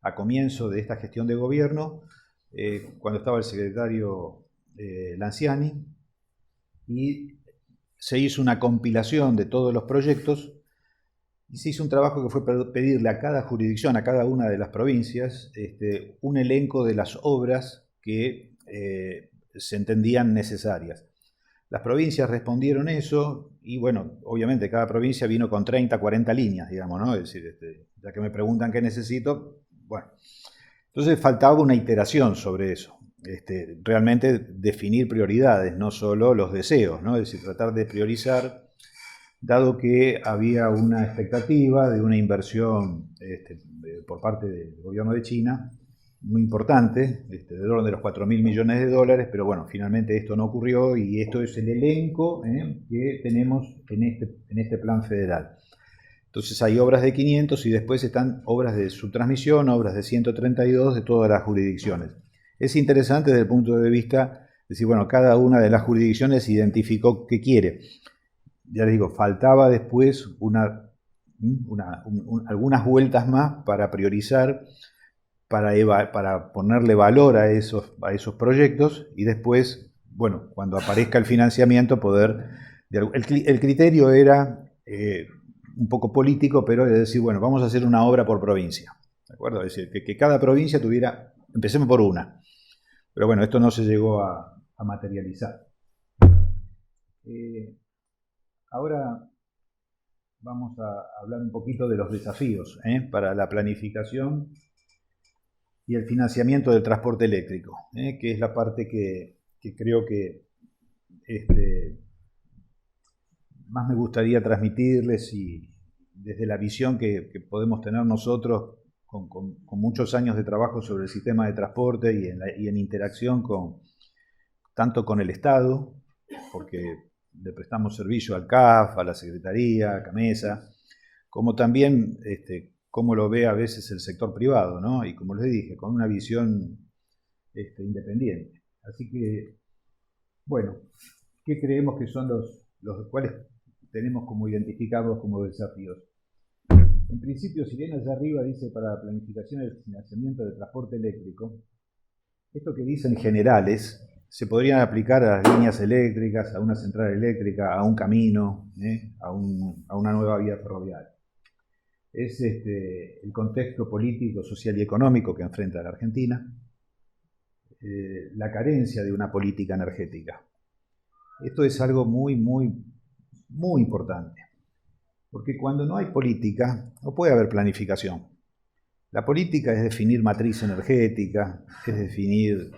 a comienzo de esta gestión de gobierno, cuando estaba el secretario Lanciani, y se hizo una compilación de todos los proyectos y se hizo un trabajo que fue pedirle a cada jurisdicción, a cada una de las provincias, un elenco de las obras que se entendían necesarias. Las provincias respondieron eso y, bueno, obviamente cada provincia vino con 30, 40 líneas, digamos, ¿no? Es decir, ya que me preguntan qué necesito, bueno. Entonces faltaba una iteración sobre eso. Realmente definir prioridades, no solo los deseos, ¿no? Es decir, tratar de priorizar, dado que había una expectativa de una inversión por parte del gobierno de China muy importante, del orden de los 4.000 millones de dólares, pero bueno, finalmente esto no ocurrió y esto es el elenco que tenemos en este plan federal. Entonces hay obras de 500 y después están obras de subtransmisión, obras de 132 de todas las jurisdicciones. Es interesante desde el punto de vista, decir, bueno, cada una de las jurisdicciones identificó qué quiere. Ya les digo, faltaba después algunas vueltas más para priorizar, para ponerle valor a esos proyectos y después, bueno, cuando aparezca el financiamiento poder... El criterio era un poco político, pero es decir, bueno, vamos a hacer una obra por provincia, ¿de acuerdo? Es decir, que cada provincia tuviera, empecemos por una. Pero bueno, esto no se llegó a materializar. Ahora vamos a hablar un poquito de los desafíos para la planificación y el financiamiento del transporte eléctrico, que es la parte que creo que más me gustaría transmitirles y desde la visión que podemos tener nosotros con muchos años de trabajo sobre el sistema de transporte y en interacción tanto con el Estado, porque le prestamos servicio al CAF, a la Secretaría, a CAMESA, como también cómo lo ve a veces el sector privado, ¿no? Y como les dije, con una visión independiente. Así que, bueno, ¿qué creemos que son los cuales tenemos como identificados como desafíos? En principio, si bien allá arriba dice para la planificación y el financiamiento del transporte eléctrico, esto que dicen generales se podrían aplicar a las líneas eléctricas, a una central eléctrica, a un camino, a una nueva vía ferroviaria. Es el contexto político, social y económico que enfrenta la Argentina, la carencia de una política energética. Esto es algo muy, muy, muy importante. Porque cuando no hay política, no puede haber planificación. La política es definir matriz energética, es definir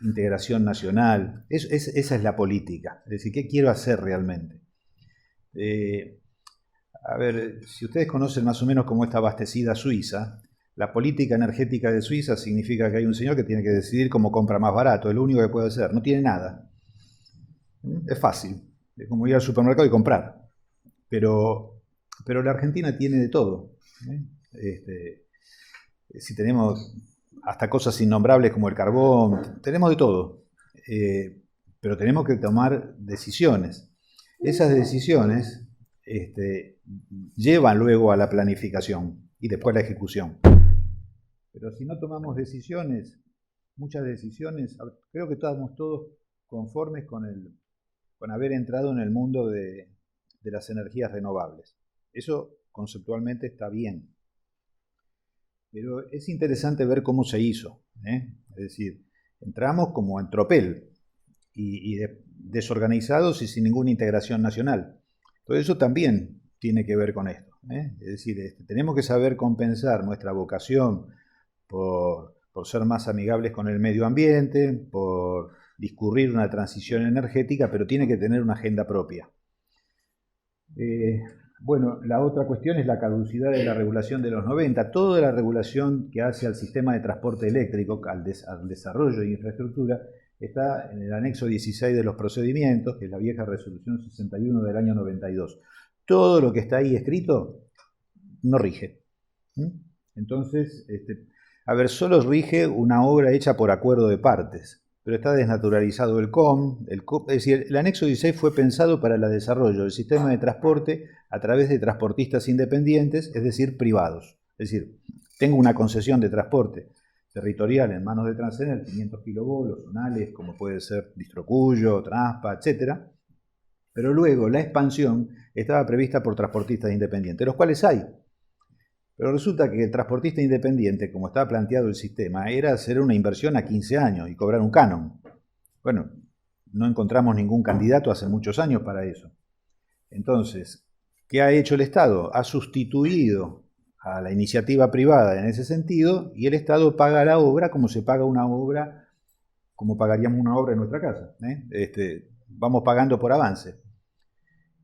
integración nacional. Esa es la política. Es decir, ¿qué quiero hacer realmente? A ver, si ustedes conocen más o menos cómo está abastecida Suiza, la política energética de Suiza significa que hay un señor que tiene que decidir cómo compra más barato. Es lo único que puede hacer. No tiene nada. Es fácil. Es como ir al supermercado y comprar. Pero la Argentina tiene de todo. Si tenemos hasta cosas innombrables como el carbón, tenemos de todo. Pero tenemos que tomar decisiones. Esas decisiones llevan luego a la planificación y después a la ejecución. Pero si no tomamos decisiones, muchas decisiones, creo que estamos todos conformes con haber entrado en el mundo de las energías renovables. Eso conceptualmente está bien. Pero es interesante ver cómo se hizo. Es decir, entramos como en tropel y desorganizados y sin ninguna integración nacional. Todo eso también tiene que ver con esto. Es decir, tenemos que saber compensar nuestra vocación por ser más amigables con el medio ambiente, por discurrir una transición energética, pero tiene que tener una agenda propia. Bueno, la otra cuestión es la caducidad de la regulación de los 90. Toda la regulación que hace al sistema de transporte eléctrico, al desarrollo de infraestructura, está en el anexo 16 de los procedimientos, que es la vieja resolución 61 del año 92. Todo lo que está ahí escrito no rige. Entonces, a ver, solo rige una obra hecha por acuerdo de partes, pero está desnaturalizado el COM. Es decir, el anexo 16 fue pensado para el desarrollo del sistema de transporte a través de transportistas independientes, es decir, privados. Es decir, tengo una concesión de transporte territorial en manos de Transener, 500 kilovolts, zonales, como puede ser Distrocuyo, Transpa, etc. Pero luego la expansión estaba prevista por transportistas independientes, los cuales hay. Pero resulta que el transportista independiente, como estaba planteado el sistema, era hacer una inversión a 15 años y cobrar un canon. Bueno, no encontramos ningún candidato hace muchos años para eso. Entonces, ¿qué ha hecho el Estado? Ha sustituido a la iniciativa privada en ese sentido y el Estado paga la obra como se paga una obra, como pagaríamos una obra en nuestra casa. Vamos pagando por avance.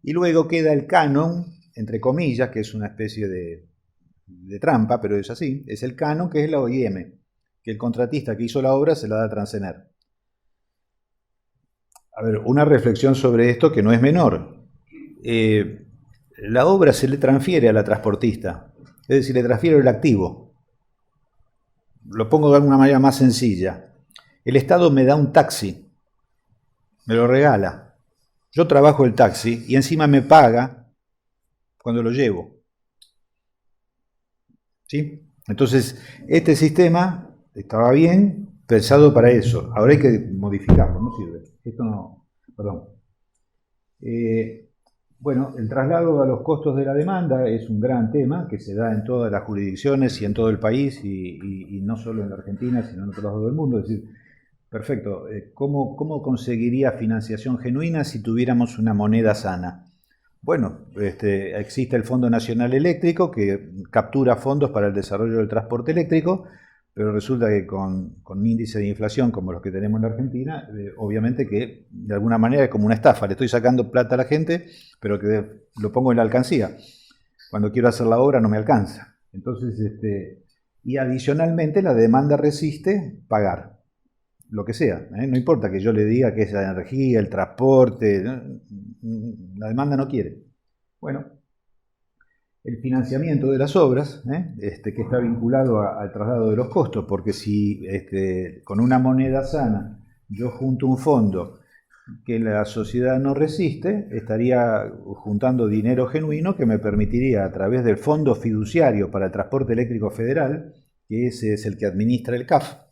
Y luego queda el canon, entre comillas, que es una especie de trampa, pero es así, es el canon, que es la OIM, que el contratista que hizo la obra se la da a Transener. A ver, una reflexión sobre esto que no es menor. La obra se le transfiere a la transportista, es decir, le transfiere el activo. Lo pongo de alguna manera más sencilla. El Estado me da un taxi, me lo regala. Yo trabajo el taxi y encima me paga cuando lo llevo. ¿Sí? Entonces, este sistema estaba bien pensado para eso. Ahora hay que modificarlo, no sirve. Esto no, perdón. Bueno, el traslado a los costos de la demanda es un gran tema que se da en todas las jurisdicciones y en todo el país y no solo en la Argentina, sino en otros lados del mundo. Es decir, perfecto, ¿cómo conseguiría financiación genuina si tuviéramos una moneda sana? Bueno, existe el Fondo Nacional Eléctrico que captura fondos para el desarrollo del transporte eléctrico, pero resulta que con un índice de inflación como los que tenemos en la Argentina, obviamente que de alguna manera es como una estafa. Le estoy sacando plata a la gente, pero que lo pongo en la alcancía. Cuando quiero hacer la obra no me alcanza. Entonces, y adicionalmente la demanda resiste pagar lo que sea. No importa que yo le diga que es la energía, el transporte, la demanda no quiere. Bueno, el financiamiento de las obras, que está vinculado al traslado de los costos, porque si con una moneda sana yo junto un fondo que la sociedad no resiste, estaría juntando dinero genuino que me permitiría a través del Fondo Fiduciario para el Transporte Eléctrico Federal, que ese es el que administra el CAF,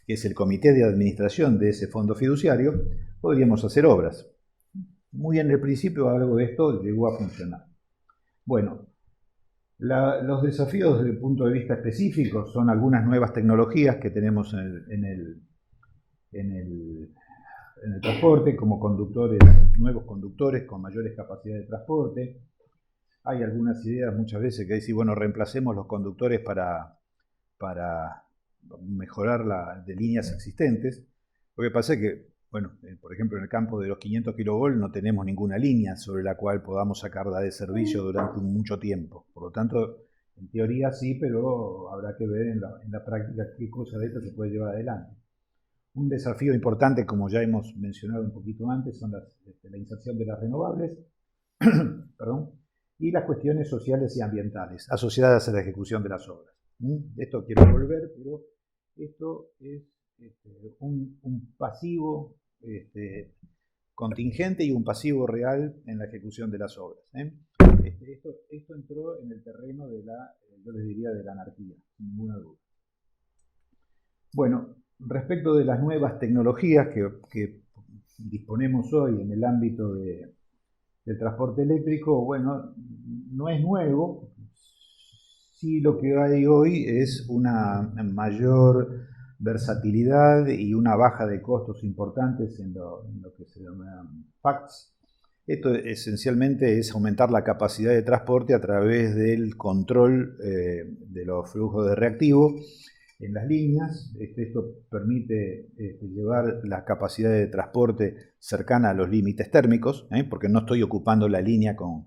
que es el comité de administración de ese fondo fiduciario, podríamos hacer obras. Muy en el principio algo de esto llegó a funcionar. Bueno, los desafíos desde el punto de vista específico son algunas nuevas tecnologías que tenemos en el transporte, como nuevos conductores con mayores capacidades de transporte. Hay algunas ideas muchas veces que dicen, bueno, reemplacemos los conductores para mejorar de líneas existentes. Lo que pasa es que, bueno, por ejemplo, en el campo de los 500 kV no tenemos ninguna línea sobre la cual podamos sacarla de servicio durante mucho tiempo. Por lo tanto, en teoría sí, pero habrá que ver en la práctica qué cosa de esto se puede llevar adelante. Un desafío importante, como ya hemos mencionado un poquito antes, son la inserción de las renovables perdón, y las cuestiones sociales y ambientales asociadas a la ejecución de las obras. Esto quiero volver, pero esto es un pasivo contingente y un pasivo real en la ejecución de las obras. Esto entró en el terreno yo les diría, de la anarquía, sin ninguna duda. Bueno, respecto de las nuevas tecnologías que disponemos hoy en el ámbito del transporte eléctrico, bueno, no es nuevo. Sí, lo que hay hoy es una mayor versatilidad y una baja de costos importantes en lo que se llaman FACTS. Esto esencialmente es aumentar la capacidad de transporte a través del control de los flujos de reactivo en las líneas. Esto permite llevar la capacidad de transporte cercana a los límites térmicos, porque no estoy ocupando la línea con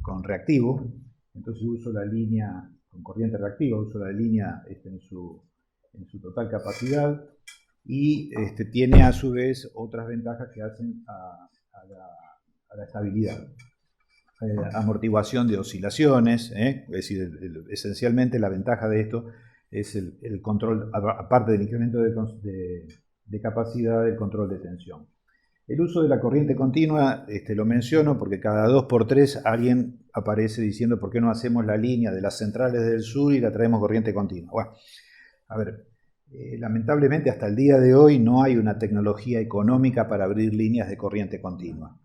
con reactivo, entonces uso la línea con corriente reactiva, uso la línea en su total capacidad y tiene a su vez otras ventajas que hacen a la estabilidad. Amortiguación de oscilaciones, es decir, esencialmente la ventaja de esto es el control, aparte del incremento de capacidad, el control de tensión. El uso de la corriente continua lo menciono porque cada 2x3 alguien aparece diciendo por qué no hacemos la línea de las centrales del sur y la traemos corriente continua. Bueno, a ver, lamentablemente hasta el día de hoy no hay una tecnología económica para abrir líneas de corriente continua.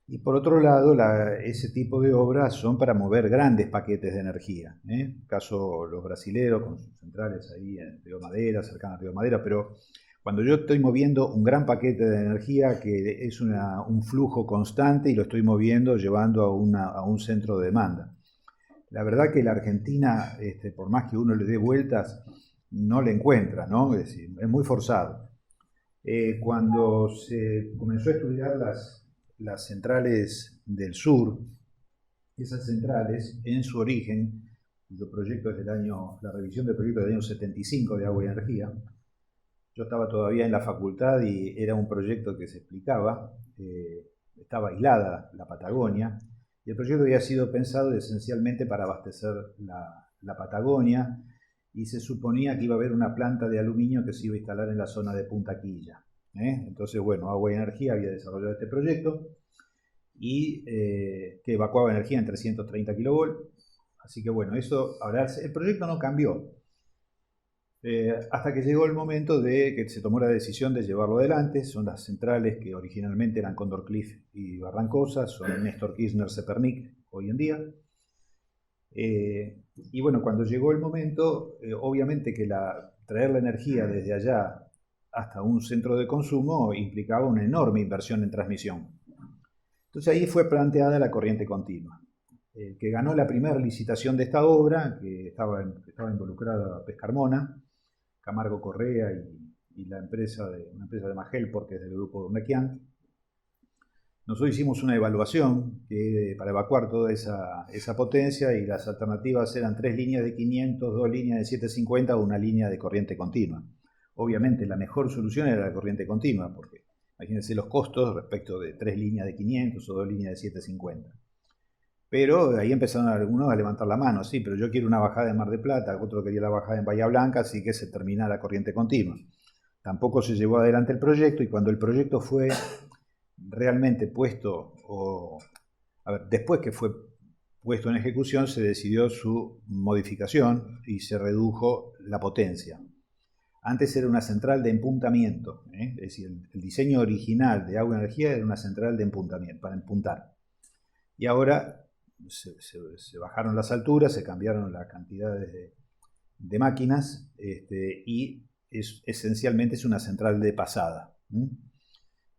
Y por otro lado, ese tipo de obras son para mover grandes paquetes de energía. En el caso los brasileros, con sus centrales ahí en Río Madeira, cercano a Río Madeira, pero cuando yo estoy moviendo un gran paquete de energía que es un flujo constante y lo estoy moviendo, llevando a un centro de demanda. La verdad que la Argentina, por más que uno le dé vueltas, no le encuentra, ¿no? Es decir, es muy forzado. Cuando se comenzó a estudiar las centrales del sur, esas centrales en su origen, cuyo proyecto es la revisión del proyecto del año 75 de Agua y Energía, yo estaba todavía en la facultad y era un proyecto que se explicaba, estaba aislada la Patagonia, y el proyecto había sido pensado esencialmente para abastecer la Patagonia, y se suponía que iba a haber una planta de aluminio que se iba a instalar en la zona de Punta Quilla. Entonces, bueno, Agua y Energía había desarrollado este proyecto y que evacuaba energía en 330 kV. Así que bueno, el proyecto no cambió hasta que llegó el momento de que se tomó la decisión de llevarlo adelante. Son las centrales que originalmente eran Condorcliff y Barrancosa, son Néstor Kirchner Zepernik hoy en día. Y bueno, cuando llegó el momento, obviamente que traer la energía desde allá hasta un centro de consumo implicaba una enorme inversión en transmisión. Entonces ahí fue planteada la corriente continua. El que ganó la primera licitación de esta obra, que estaba involucrada Pescarmona, Camargo Correa y una empresa de Magelport, que es del grupo Urnequian. Nosotros hicimos una evaluación para evacuar toda esa potencia y las alternativas eran 3 líneas de 500, 2 líneas de 750 o una línea de corriente continua. Obviamente la mejor solución era la corriente continua, porque imagínense los costos respecto de 3 líneas de 500 o 2 líneas de 750. Pero ahí empezaron algunos a levantar la mano, sí, pero yo quiero una bajada en Mar del Plata, otro quería la bajada en Bahía Blanca, así que se termina la corriente continua. Tampoco se llevó adelante el proyecto y cuando el proyecto fue realmente puesto, después que fue puesto en ejecución, se decidió su modificación y se redujo la potencia. Antes era una central de empuntamiento, es decir, el diseño original de Agua y Energía era una central de empuntamiento, para empuntar. Y ahora se bajaron las alturas, se cambiaron las cantidades de máquinas y esencialmente es una central de pasada.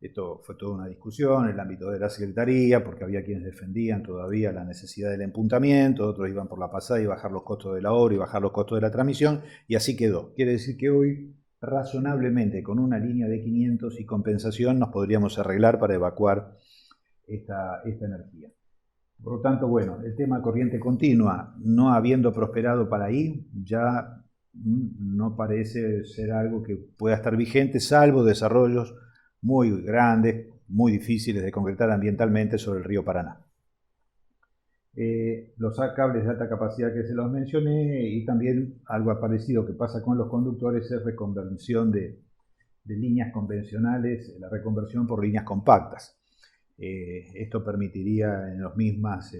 Esto fue toda una discusión en el ámbito de la Secretaría, porque había quienes defendían todavía la necesidad del empuntamiento, otros iban por la pasada y bajar los costos de la obra y bajar los costos de la transmisión, y así quedó. Quiere decir que hoy, razonablemente, con una línea de 500 y compensación, nos podríamos arreglar para evacuar esta energía. Por lo tanto, bueno, el tema corriente continua, no habiendo prosperado para ahí, ya no parece ser algo que pueda estar vigente, salvo desarrollos muy grandes, muy difíciles de concretar ambientalmente sobre el río Paraná. Los cables de alta capacidad que se los mencioné y también algo parecido que pasa con los conductores es reconversión de líneas convencionales, la reconversión por líneas compactas. Esto permitiría en las mismas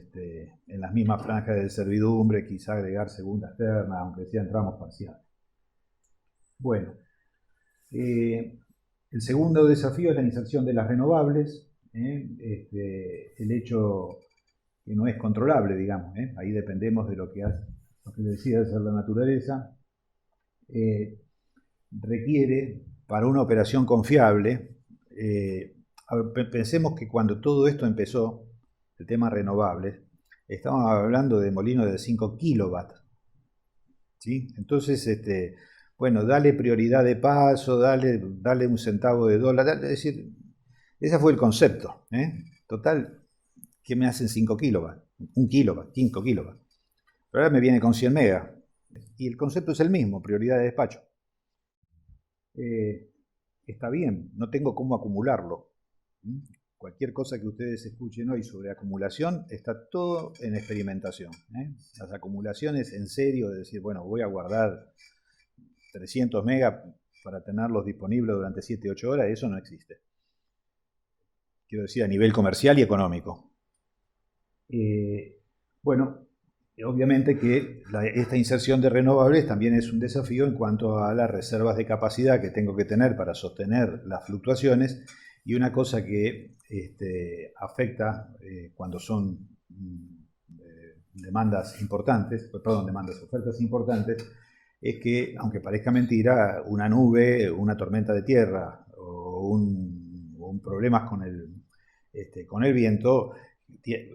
franjas de servidumbre quizá agregar segundas ternas, aunque sea en tramos parciales. Bueno, el segundo desafío es la inserción de las renovables, el hecho que no es controlable, digamos, ahí dependemos de lo que decida hacer la naturaleza, requiere para una operación confiable. Pensemos que cuando todo esto empezó, el tema renovables, estábamos hablando de molinos de 5 kilowatts, ¿sí? Entonces, bueno, dale prioridad de paso, dale un centavo de dólar, es decir, ese fue el concepto, Total, ¿qué me hacen 5 kilovatios? 1 kilowatt, 5 kilowatts. Pero ahora me viene con 100 megas. Y el concepto es el mismo, prioridad de despacho. Está bien, no tengo cómo acumularlo. Cualquier cosa que ustedes escuchen hoy sobre acumulación está todo en experimentación. Las acumulaciones en serio, de decir, bueno, voy a guardar 300 megas para tenerlos disponibles durante 7-8 horas, eso no existe. Quiero decir, a nivel comercial y económico. Bueno, obviamente que esta inserción de renovables también es un desafío en cuanto a las reservas de capacidad que tengo que tener para sostener las fluctuaciones, y una cosa que afecta cuando son ofertas importantes, es que, aunque parezca mentira, una nube, una tormenta de tierra o un problemas con el viento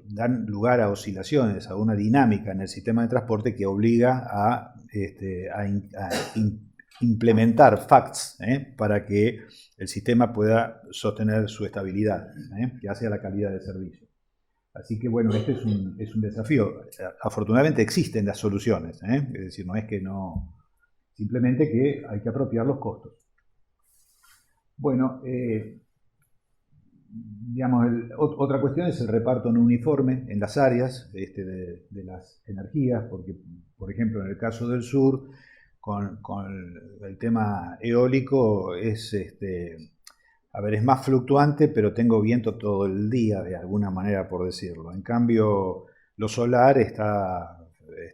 dan lugar a oscilaciones, a una dinámica en el sistema de transporte que obliga a implementar FACTS para que el sistema pueda sostener su estabilidad, que hace a la calidad del servicio. Así que bueno, este es un desafío. Afortunadamente existen las soluciones, es decir, no es que no, simplemente que hay que apropiar los costos. Bueno, digamos, otra cuestión es el reparto no uniforme en las áreas de las energías, porque, por ejemplo, en el caso del sur, con el tema eólico es más fluctuante, pero tengo viento todo el día, de alguna manera, por decirlo. En cambio, lo solar está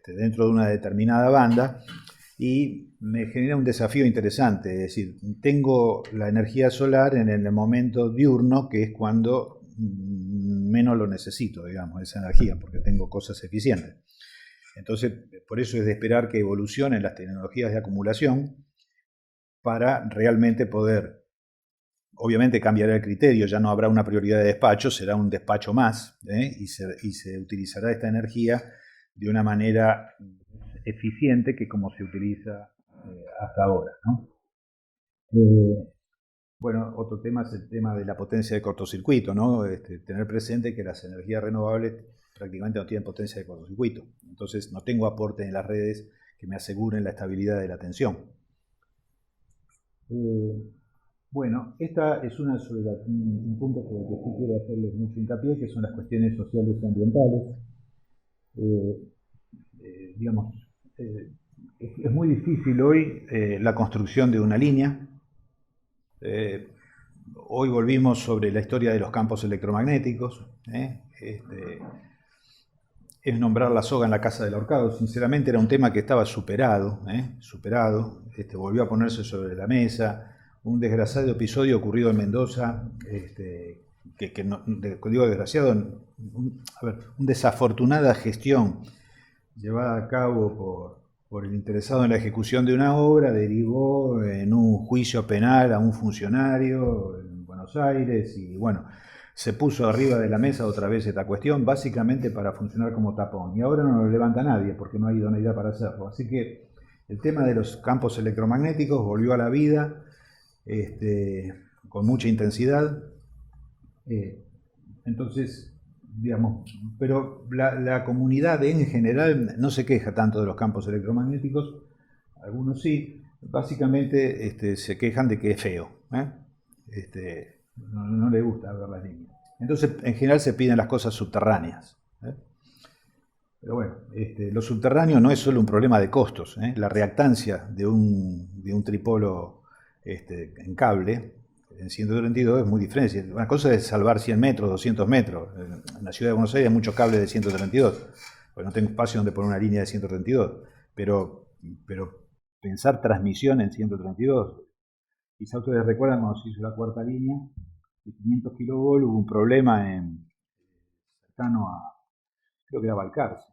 dentro de una determinada banda y me genera un desafío interesante. Es decir, tengo la energía solar en el momento diurno, que es cuando menos lo necesito, digamos, esa energía, porque tengo cosas eficientes. Entonces, por eso es de esperar que evolucionen las tecnologías de acumulación para realmente poder. Obviamente cambiará el criterio, ya no habrá una prioridad de despacho, será un despacho más, y se utilizará esta energía de una manera eficiente que como se utiliza hasta ahora, ¿no? Bueno, otro tema es el tema de la potencia de cortocircuito, ¿no? Tener presente que las energías renovables prácticamente no tienen potencia de cortocircuito, entonces no tengo aporte en las redes que me aseguren la estabilidad de la tensión. Bueno, esta es un punto sobre el que sí quiero hacerles mucho hincapié, que son las cuestiones sociales y ambientales. Es muy difícil hoy la construcción de una línea. Hoy volvimos sobre la historia de los campos electromagnéticos. Es nombrar la soga en la casa del ahorcado. Sinceramente era un tema que estaba superado. Volvió a ponerse sobre la mesa. Un desgraciado episodio ocurrido en Mendoza, digo desgraciado, una desafortunada gestión llevada a cabo por el interesado en la ejecución de una obra, derivó en un juicio penal a un funcionario en Buenos Aires y bueno, se puso arriba de la mesa otra vez esta cuestión, básicamente para funcionar como tapón. Y ahora no lo levanta nadie porque no hay idoneidad para hacerlo. Así que el tema de los campos electromagnéticos volvió a la vida con mucha intensidad. Entonces, digamos, pero la comunidad en general no se queja tanto de los campos electromagnéticos, algunos sí, básicamente se quejan de que es feo, no le gusta ver las líneas. Entonces, en general se piden las cosas subterráneas. Pero bueno, lo subterráneo no es solo un problema de costos. La reactancia de un tripolo en cable, en 132 es muy diferente. Una cosa es salvar 100 metros, 200 metros. En la ciudad de Buenos Aires hay muchos cables de 132. Pues no tengo espacio donde poner una línea de 132. Pero pensar transmisión en 132. Quizá ustedes recuerdan cuando se hizo la cuarta línea de 500 kilovolts, hubo un problema cercano a, creo que era Balcarce.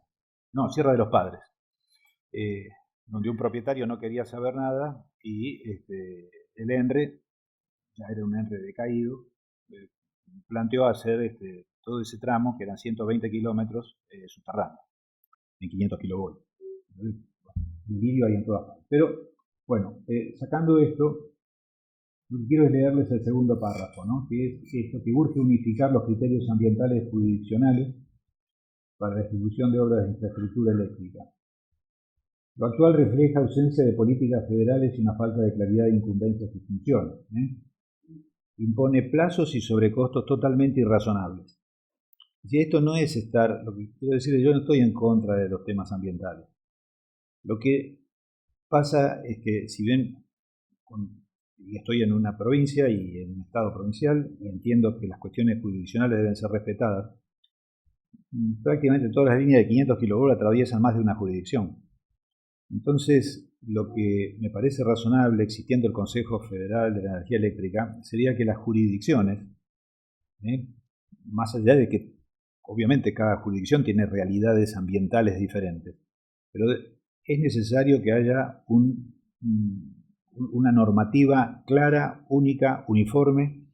No, Sierra de los Padres. Donde un propietario no quería saber nada y el ENRE, ya era un ENRE decaído, planteó hacer todo ese tramo, que eran 120 kilómetros subterráneos, en 500 kilovolts. El vídeo hay en todas partes. Pero, bueno, sacando esto, Lo que quiero es leerles el segundo párrafo, ¿no? Que es esto, que urge unificar los criterios ambientales jurisdiccionales para la ejecución de obras de infraestructura eléctrica. Lo actual refleja ausencia de políticas federales y una falta de claridad de incumbencias y funciones. Impone plazos y sobrecostos totalmente irrazonables. Si esto no es estar, lo que quiero decir es, yo no estoy en contra de los temas ambientales. Lo que pasa es que, si bien estoy en una provincia y en un estado provincial, y entiendo que las cuestiones jurisdiccionales deben ser respetadas, prácticamente todas las líneas de 500 kV atraviesan más de una jurisdicción. Entonces, lo que me parece razonable, existiendo el Consejo Federal de la Energía Eléctrica, sería que las jurisdicciones, más allá de que obviamente cada jurisdicción tiene realidades ambientales diferentes, pero es necesario que haya una normativa clara, única, uniforme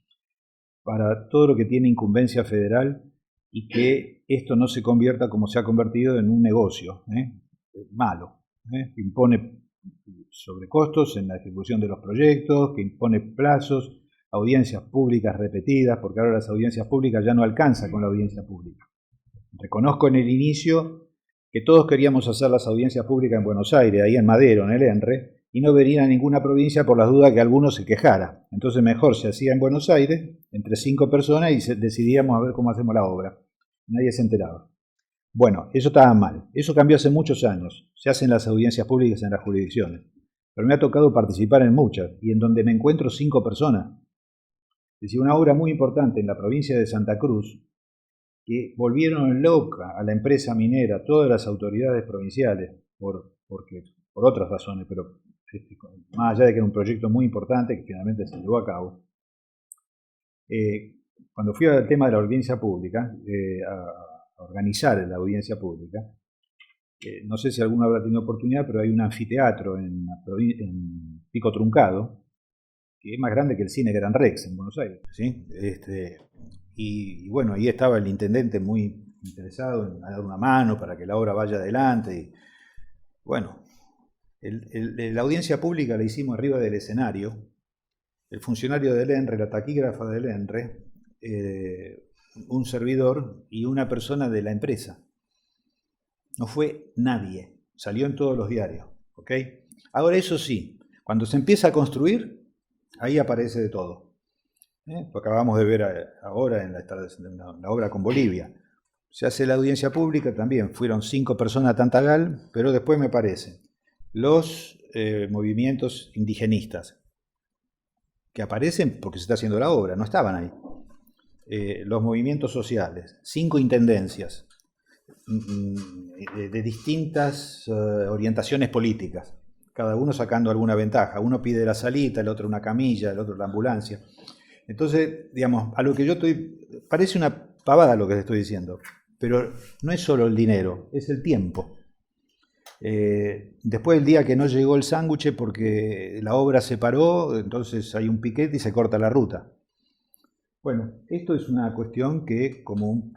para todo lo que tiene incumbencia federal y que esto no se convierta, como se ha convertido, en un negocio malo, que impone sobrecostos en la ejecución de los proyectos, que impone plazos, audiencias públicas repetidas, porque ahora las audiencias públicas ya no alcanzan con la audiencia pública. Reconozco en el inicio que todos queríamos hacer las audiencias públicas en Buenos Aires, ahí en Madero, en el ENRE, y no venir a ninguna provincia por las dudas que alguno se quejara. Entonces mejor se hacía en Buenos Aires, entre 5 personas, y decidíamos a ver cómo hacemos la obra. Nadie se enteraba. Bueno, eso estaba mal. Eso cambió hace muchos años. Se hacen las audiencias públicas en las jurisdicciones. Pero me ha tocado participar en muchas, y en donde me encuentro 5 personas. Es decir, una obra muy importante en la provincia de Santa Cruz, que volvieron loca a la empresa minera, todas las autoridades provinciales, por otras razones, pero más allá de que era un proyecto muy importante que finalmente se llevó a cabo. Cuando fui al tema de la audiencia pública, a organizar la audiencia pública, no sé si alguno habrá tenido oportunidad, pero hay un anfiteatro en Pico Truncado, que es más grande que el Cine Gran Rex en Buenos Aires, ¿sí? Y bueno, ahí estaba el intendente muy interesado en dar una mano para que la obra vaya adelante. Y bueno, la audiencia pública la hicimos arriba del escenario. El funcionario del ENRE, la taquígrafa del ENRE, un servidor y una persona de la empresa. No fue nadie. Salió en todos los diarios. ¿Ok? Ahora, eso sí, cuando se empieza a construir, ahí aparece de todo. Lo acabamos de ver ahora en la obra con Bolivia. Se hace la audiencia pública también. Fueron 5 personas a Tantagal, pero después me parece los movimientos indigenistas, que aparecen porque se está haciendo la obra, no estaban ahí. Los movimientos sociales, 5 intendencias de distintas orientaciones políticas, cada uno sacando alguna ventaja. Uno pide la salita, el otro una camilla, el otro la ambulancia. Entonces, digamos, a lo que yo estoy... Parece una pavada lo que estoy diciendo, pero no es solo el dinero, es el tiempo. Después del día que no llegó el sándwich porque la obra se paró, entonces hay un piquete y se corta la ruta. Bueno, esto es una cuestión que, como un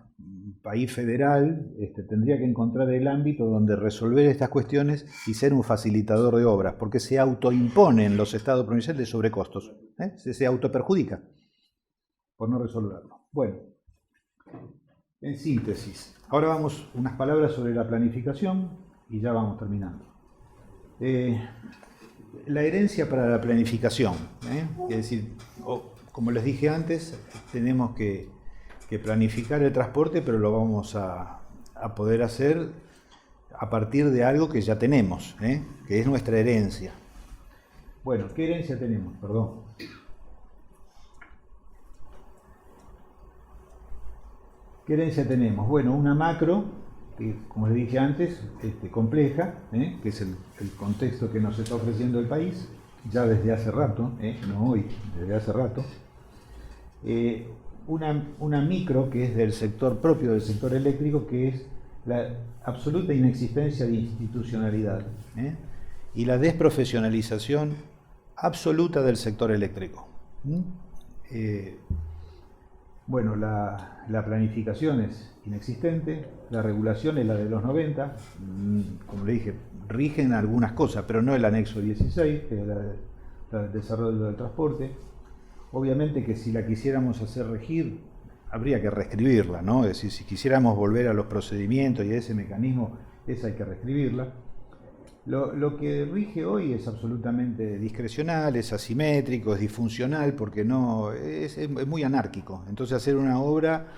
país federal, tendría que encontrar el ámbito donde resolver estas cuestiones y ser un facilitador de obras, porque se autoimponen los estados provinciales de sobrecostos, se autoperjudica por no resolverlo. Bueno, en síntesis, ahora vamos unas palabras sobre la planificación y ya vamos terminando. La herencia para la planificación, es decir, como les dije antes, tenemos que planificar el transporte, pero lo vamos a poder hacer a partir de algo que ya tenemos, que es nuestra herencia. Bueno, ¿qué herencia tenemos? Perdón. ¿Qué herencia tenemos? Bueno, una macro, que como les dije antes, compleja, que es el contexto que nos está ofreciendo el país, ya desde hace rato, no hoy, desde hace rato. Una micro, que es del sector propio del sector eléctrico, que es la absoluta inexistencia de institucionalidad y la desprofesionalización absoluta del sector eléctrico. Bueno, la planificación es inexistente, la regulación es la de los 90, como le dije, rigen algunas cosas, pero no el anexo 16, que es el desarrollo del transporte. Obviamente que si la quisiéramos hacer regir, habría que reescribirla, ¿no? Es decir, si quisiéramos volver a los procedimientos y a ese mecanismo, esa hay que reescribirla. Lo que rige hoy es absolutamente discrecional, es asimétrico, es disfuncional, porque no es muy anárquico. Entonces hacer una obra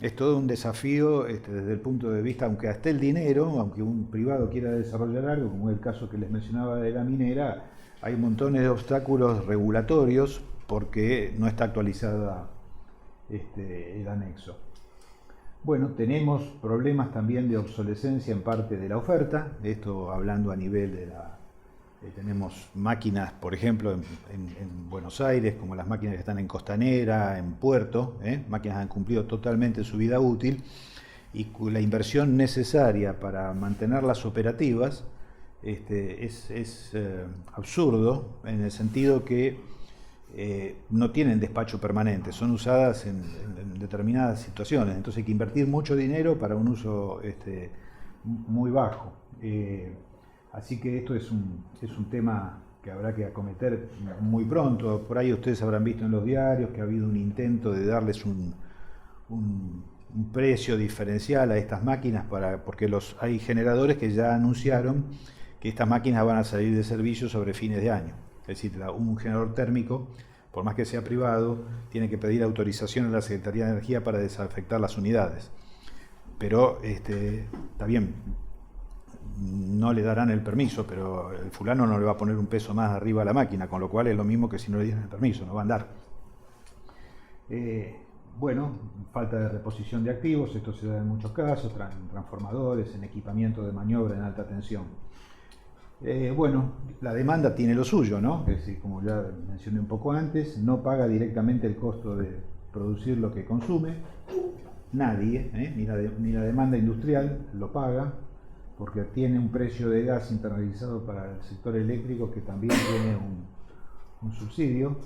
es todo un desafío desde el punto de vista, aunque esté el dinero, aunque un privado quiera desarrollar algo, como es el caso que les mencionaba de la minera, hay montones de obstáculos regulatorios porque no está actualizada el anexo. Bueno, tenemos problemas también de obsolescencia en parte de la oferta, esto hablando a nivel de tenemos máquinas, por ejemplo, en Buenos Aires, como las máquinas que están en Costanera, en Puerto, máquinas que han cumplido totalmente su vida útil, y la inversión necesaria para mantenerlas operativas es absurdo, en el sentido que no tienen despacho permanente, son usadas en determinadas situaciones, entonces hay que invertir mucho dinero para un uso muy bajo. Así que esto es un tema que habrá que acometer muy pronto. Por ahí ustedes habrán visto en los diarios que ha habido un intento de darles un precio diferencial a estas máquinas, porque hay generadores que ya anunciaron que estas máquinas van a salir de servicio sobre fines de año. Es decir, un generador térmico, por más que sea privado, tiene que pedir autorización a la Secretaría de Energía para desafectar las unidades. Pero está bien, no le darán el permiso, pero el fulano no le va a poner un peso más arriba a la máquina, con lo cual es lo mismo que si no le dieran el permiso, no va a andar. Bueno, falta de reposición de activos, esto se da en muchos casos, en transformadores, en equipamiento de maniobra en alta tensión. Bueno, la demanda tiene lo suyo, ¿no? Es decir, como ya mencioné un poco antes, no paga directamente el costo de producir lo que consume, nadie, ni la demanda industrial lo paga, porque tiene un precio de gas internalizado para el sector eléctrico que también tiene un subsidio,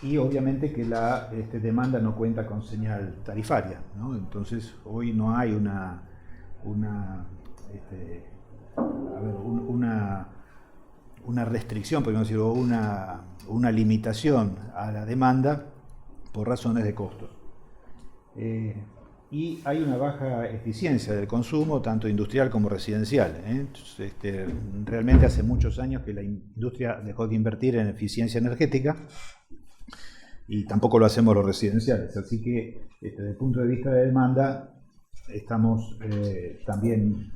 y obviamente que la demanda no cuenta con señal tarifaria, ¿no? Entonces hoy no hay una restricción, podemos decir, o una limitación a la demanda por razones de costos. Y hay una baja eficiencia del consumo, tanto industrial como residencial. Entonces, realmente hace muchos años que la industria dejó de invertir en eficiencia energética y tampoco lo hacemos los residenciales. Así que desde el punto de vista de demanda estamos también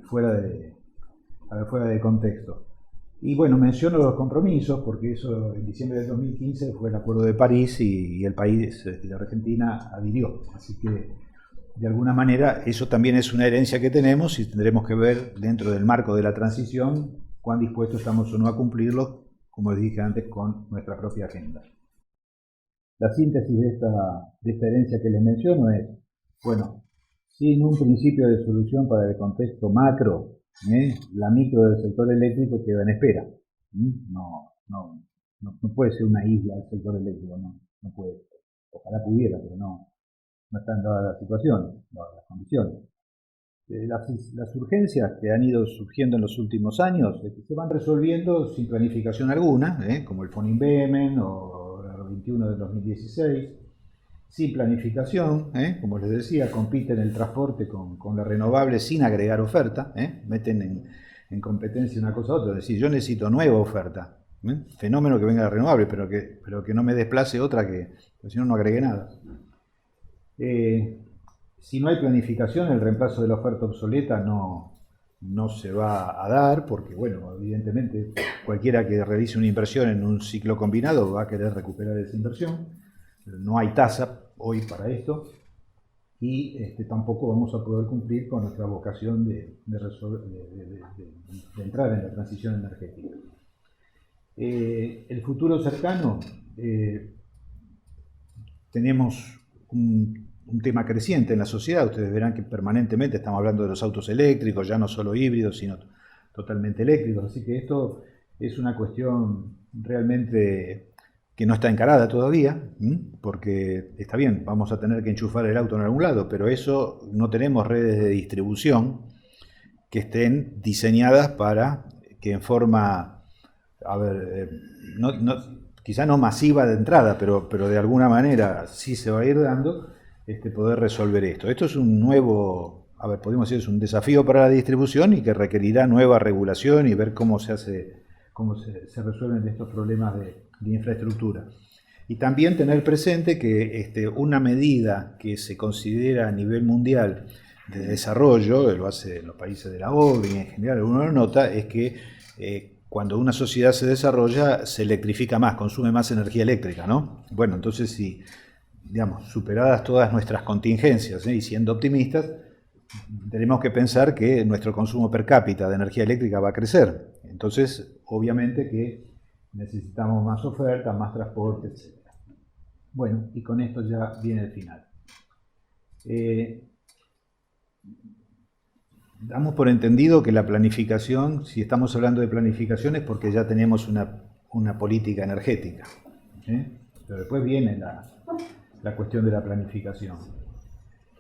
fuera de contexto. Y bueno, menciono los compromisos porque eso en diciembre del 2015 fue el Acuerdo de París y el país, la Argentina, adhirió. Así que de alguna manera eso también es una herencia que tenemos y tendremos que ver dentro del marco de la transición cuán dispuestos estamos o no a cumplirlo, como les dije antes, con nuestra propia agenda. La síntesis de esta herencia que les menciono es, bueno, sin un principio de solución para el contexto macro, la micro del sector eléctrico queda en espera. No puede ser una isla el sector eléctrico, no puede. Ojalá pudiera, pero no están dadas las situaciones, las condiciones. Las urgencias que han ido surgiendo en los últimos años se van resolviendo sin planificación alguna, como el Foninvemen o la 21 de 2016, sin planificación, como les decía, compiten el transporte con la renovable sin agregar oferta, meten en competencia una cosa a otra, es decir, yo necesito nueva oferta, fenómeno que venga la renovable, pero que no me desplace otra porque si no, no agregué nada. Si no hay planificación, el reemplazo de la oferta obsoleta no se va a dar, porque, bueno, evidentemente cualquiera que realice una inversión en un ciclo combinado va a querer recuperar esa inversión. No hay tasa hoy para esto y tampoco vamos a poder cumplir con nuestra vocación de entrar en la transición energética. El futuro cercano, tenemos un tema creciente en la sociedad. Ustedes verán que permanentemente estamos hablando de los autos eléctricos, ya no solo híbridos, sino totalmente eléctricos. Así que esto es una cuestión realmente que no está encarada todavía, porque está bien, vamos a tener que enchufar el auto en algún lado, pero eso no tenemos redes de distribución que estén diseñadas para que en forma, quizá no masiva de entrada, pero de alguna manera sí se va a ir dando, poder resolver esto. Esto es un nuevo, podemos decir, es un desafío para la distribución y que requerirá nueva regulación y ver cómo se resuelven estos problemas de infraestructura. Y también tener presente que una medida que se considera a nivel mundial de desarrollo, lo hace los países de la OCDE y en general uno lo nota, es que cuando una sociedad se desarrolla se electrifica más, consume más energía eléctrica, ¿no? Bueno, entonces si, digamos, superadas todas nuestras contingencias y siendo optimistas, tenemos que pensar que nuestro consumo per cápita de energía eléctrica va a crecer. Entonces, obviamente que necesitamos más oferta, más transporte, etc. Bueno, y con esto ya viene el final. Damos por entendido que la planificación, si estamos hablando de planificación, es porque ya tenemos una política energética. Pero después viene la cuestión de la planificación.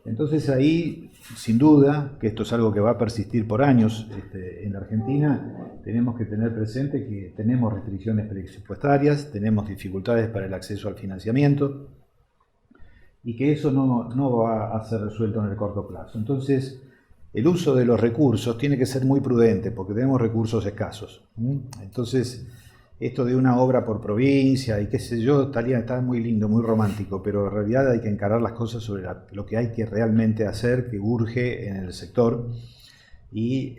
Entonces ahí, sin duda, que esto es algo que va a persistir por años en la Argentina, tenemos que tener presente que tenemos restricciones presupuestarias, tenemos dificultades para el acceso al financiamiento y que eso no va a ser resuelto en el corto plazo. Entonces, el uso de los recursos tiene que ser muy prudente porque tenemos recursos escasos. Entonces, esto de una obra por provincia y qué sé yo, está muy lindo, muy romántico, pero en realidad hay que encarar las cosas sobre lo que hay que realmente hacer, que urge en el sector, y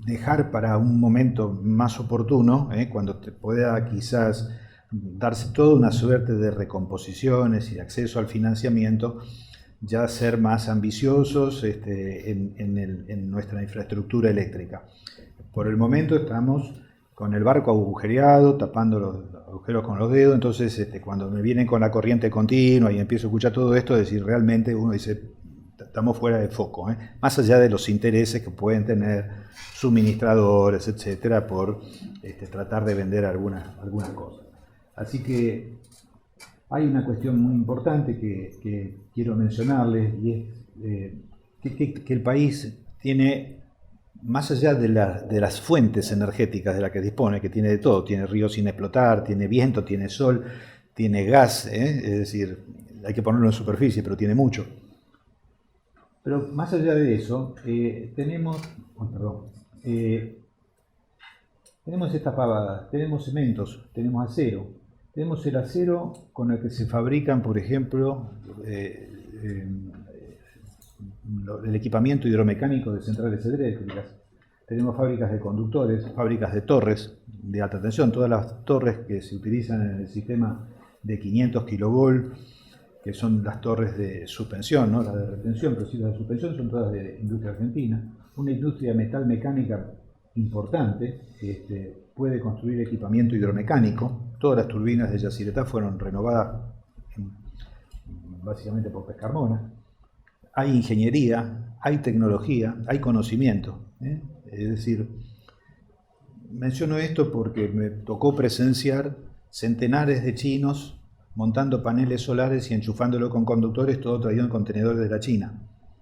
dejar para un momento más oportuno, cuando te pueda quizás darse toda una suerte de recomposiciones y acceso al financiamiento, ya ser más ambiciosos en nuestra infraestructura eléctrica. Por el momento estamos con el barco agujereado, tapando los agujeros con los dedos, entonces cuando me vienen con la corriente continua y empiezo a escuchar todo esto, es decir, realmente uno dice, estamos fuera de foco, más allá de los intereses que pueden tener suministradores, etcétera, por tratar de vender algunas cosas. Así que hay una cuestión muy importante que quiero mencionarles, y es que el país tiene, más allá de las fuentes energéticas de las que dispone, que tiene de todo, tiene ríos sin explotar, tiene viento, tiene sol, tiene gas, es decir, hay que ponerlo en superficie, pero tiene mucho. Pero más allá de eso, tenemos estas pavadas, tenemos cementos, tenemos acero, tenemos el acero con el que se fabrican, por ejemplo, el equipamiento hidromecánico de centrales eléctricas. Tenemos fábricas de conductores, fábricas de torres de alta tensión, todas las torres que se utilizan en el sistema de 500 kV, que son las torres de suspensión, no las de retención, pero sí las de suspensión, son todas de industria argentina. Una industria metal mecánica importante, puede construir equipamiento hidromecánico. Todas las turbinas de Yacyretá fueron renovadas básicamente por Pescarmona. Hay ingeniería, hay tecnología, hay conocimiento. Es decir, menciono esto porque me tocó presenciar centenares de chinos montando paneles solares y enchufándolo con conductores, todo traído en contenedores de la China.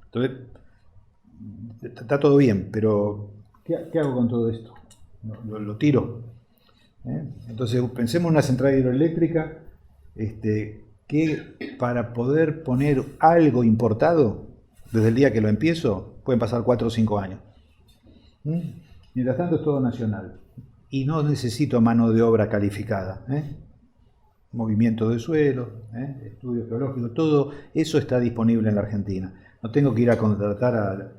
Entonces, está todo bien, pero ¿qué hago con todo esto? Lo tiro. Entonces, pensemos en una central hidroeléctrica que para poder poner algo importado, desde el día que lo empiezo, pueden pasar 4 o 5 años. Mientras tanto es todo nacional. Y no necesito mano de obra calificada. Movimiento de suelo, estudios geológicos, todo eso está disponible en la Argentina. No tengo que ir a contratar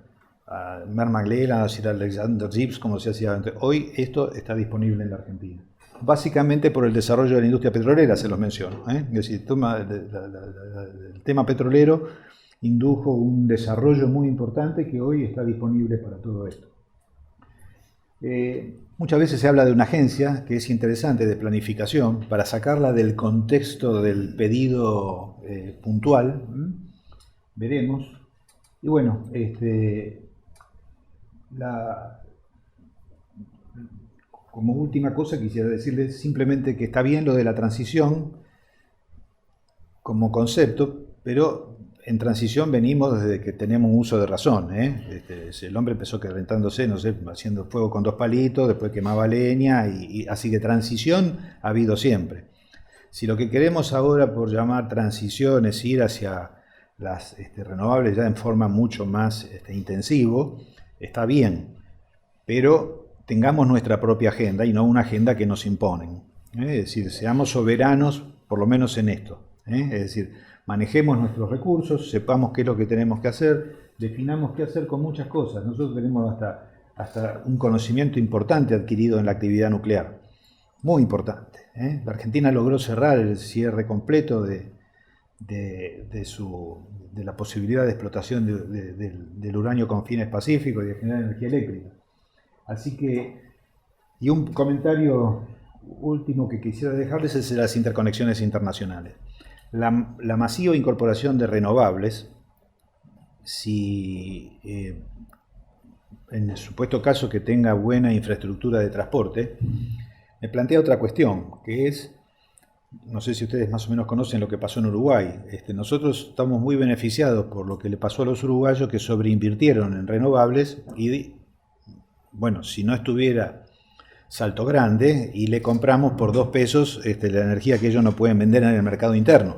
a Mer Magdalena, a Sir Alexander Gibbs, como se hacía antes. Hoy esto está disponible en la Argentina. Básicamente por el desarrollo de la industria petrolera, se los menciono. Es decir, el tema petrolero indujo un desarrollo muy importante que hoy está disponible para todo esto. Muchas veces se habla de una agencia que es interesante de planificación para sacarla del contexto del pedido puntual. Veremos. Y bueno, como última cosa quisiera decirles simplemente que está bien lo de la transición como concepto, pero en transición venimos desde que tenemos un uso de razón. El hombre empezó calentándose, no sé, haciendo fuego con 2 palitos, después quemaba leña, y así que transición ha habido siempre. Si lo que queremos ahora, por llamar transición, es ir hacia las renovables ya en forma mucho más intensivo, está bien, pero tengamos nuestra propia agenda y no una agenda que nos imponen. Es decir, seamos soberanos, por lo menos en esto. Es decir, manejemos nuestros recursos, sepamos qué es lo que tenemos que hacer, definamos qué hacer con muchas cosas. Nosotros tenemos hasta un conocimiento importante adquirido en la actividad nuclear, muy importante. La Argentina logró cerrar el cierre completo de la posibilidad de explotación del uranio con fines pacíficos y de generar energía eléctrica. Así que, y un comentario último que quisiera dejarles es las interconexiones internacionales. La masiva incorporación de renovables, si en el supuesto caso que tenga buena infraestructura de transporte, me plantea otra cuestión, que es, no sé si ustedes más o menos conocen lo que pasó en Uruguay. Nosotros estamos muy beneficiados por lo que le pasó a los uruguayos, que sobreinvirtieron en renovables y, bueno, si no estuviera Salto Grande, y le compramos por 2 pesos la energía que ellos no pueden vender en el mercado interno.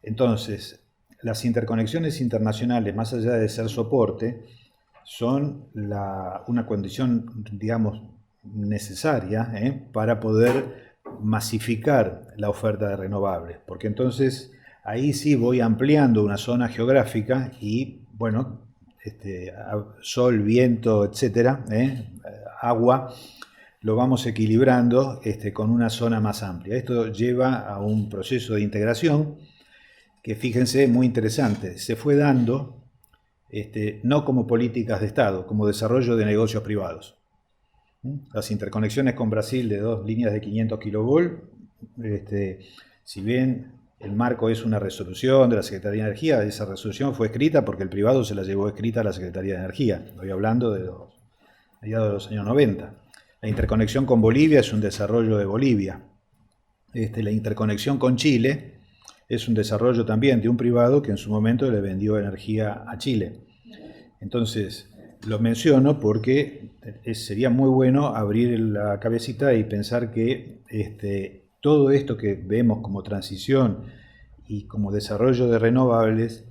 Entonces, las interconexiones internacionales, más allá de ser soporte, son una condición, digamos, necesaria para poder masificar la oferta de renovables, porque entonces ahí sí voy ampliando una zona geográfica y, bueno, sol, viento, etcétera, agua, lo vamos equilibrando con una zona más amplia. Esto lleva a un proceso de integración que, fíjense, muy interesante. Se fue dando no como políticas de Estado, como desarrollo de negocios privados. Las interconexiones con Brasil de 2 líneas de 500 kilovolt, si bien el marco es una resolución de la Secretaría de Energía, esa resolución fue escrita porque el privado se la llevó escrita a la Secretaría de Energía. Estoy hablando de mediados de los años 90. La interconexión con Bolivia es un desarrollo de Bolivia. La interconexión con Chile es un desarrollo también de un privado que en su momento le vendió energía a Chile. Entonces, lo menciono porque sería muy bueno abrir la cabecita y pensar que todo esto que vemos como transición y como desarrollo de renovables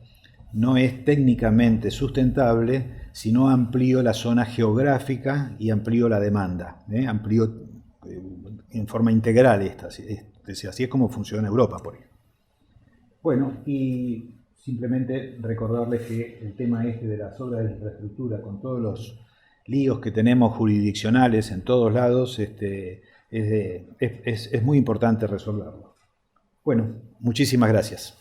no es técnicamente sustentable si no amplío la zona geográfica y amplío la demanda, amplío en forma integral esta. Así es como funciona Europa, por ejemplo. Bueno, y simplemente recordarles que el tema de las obras de infraestructura, con todos los líos que tenemos jurisdiccionales en todos lados, es muy importante resolverlo. Bueno, muchísimas gracias.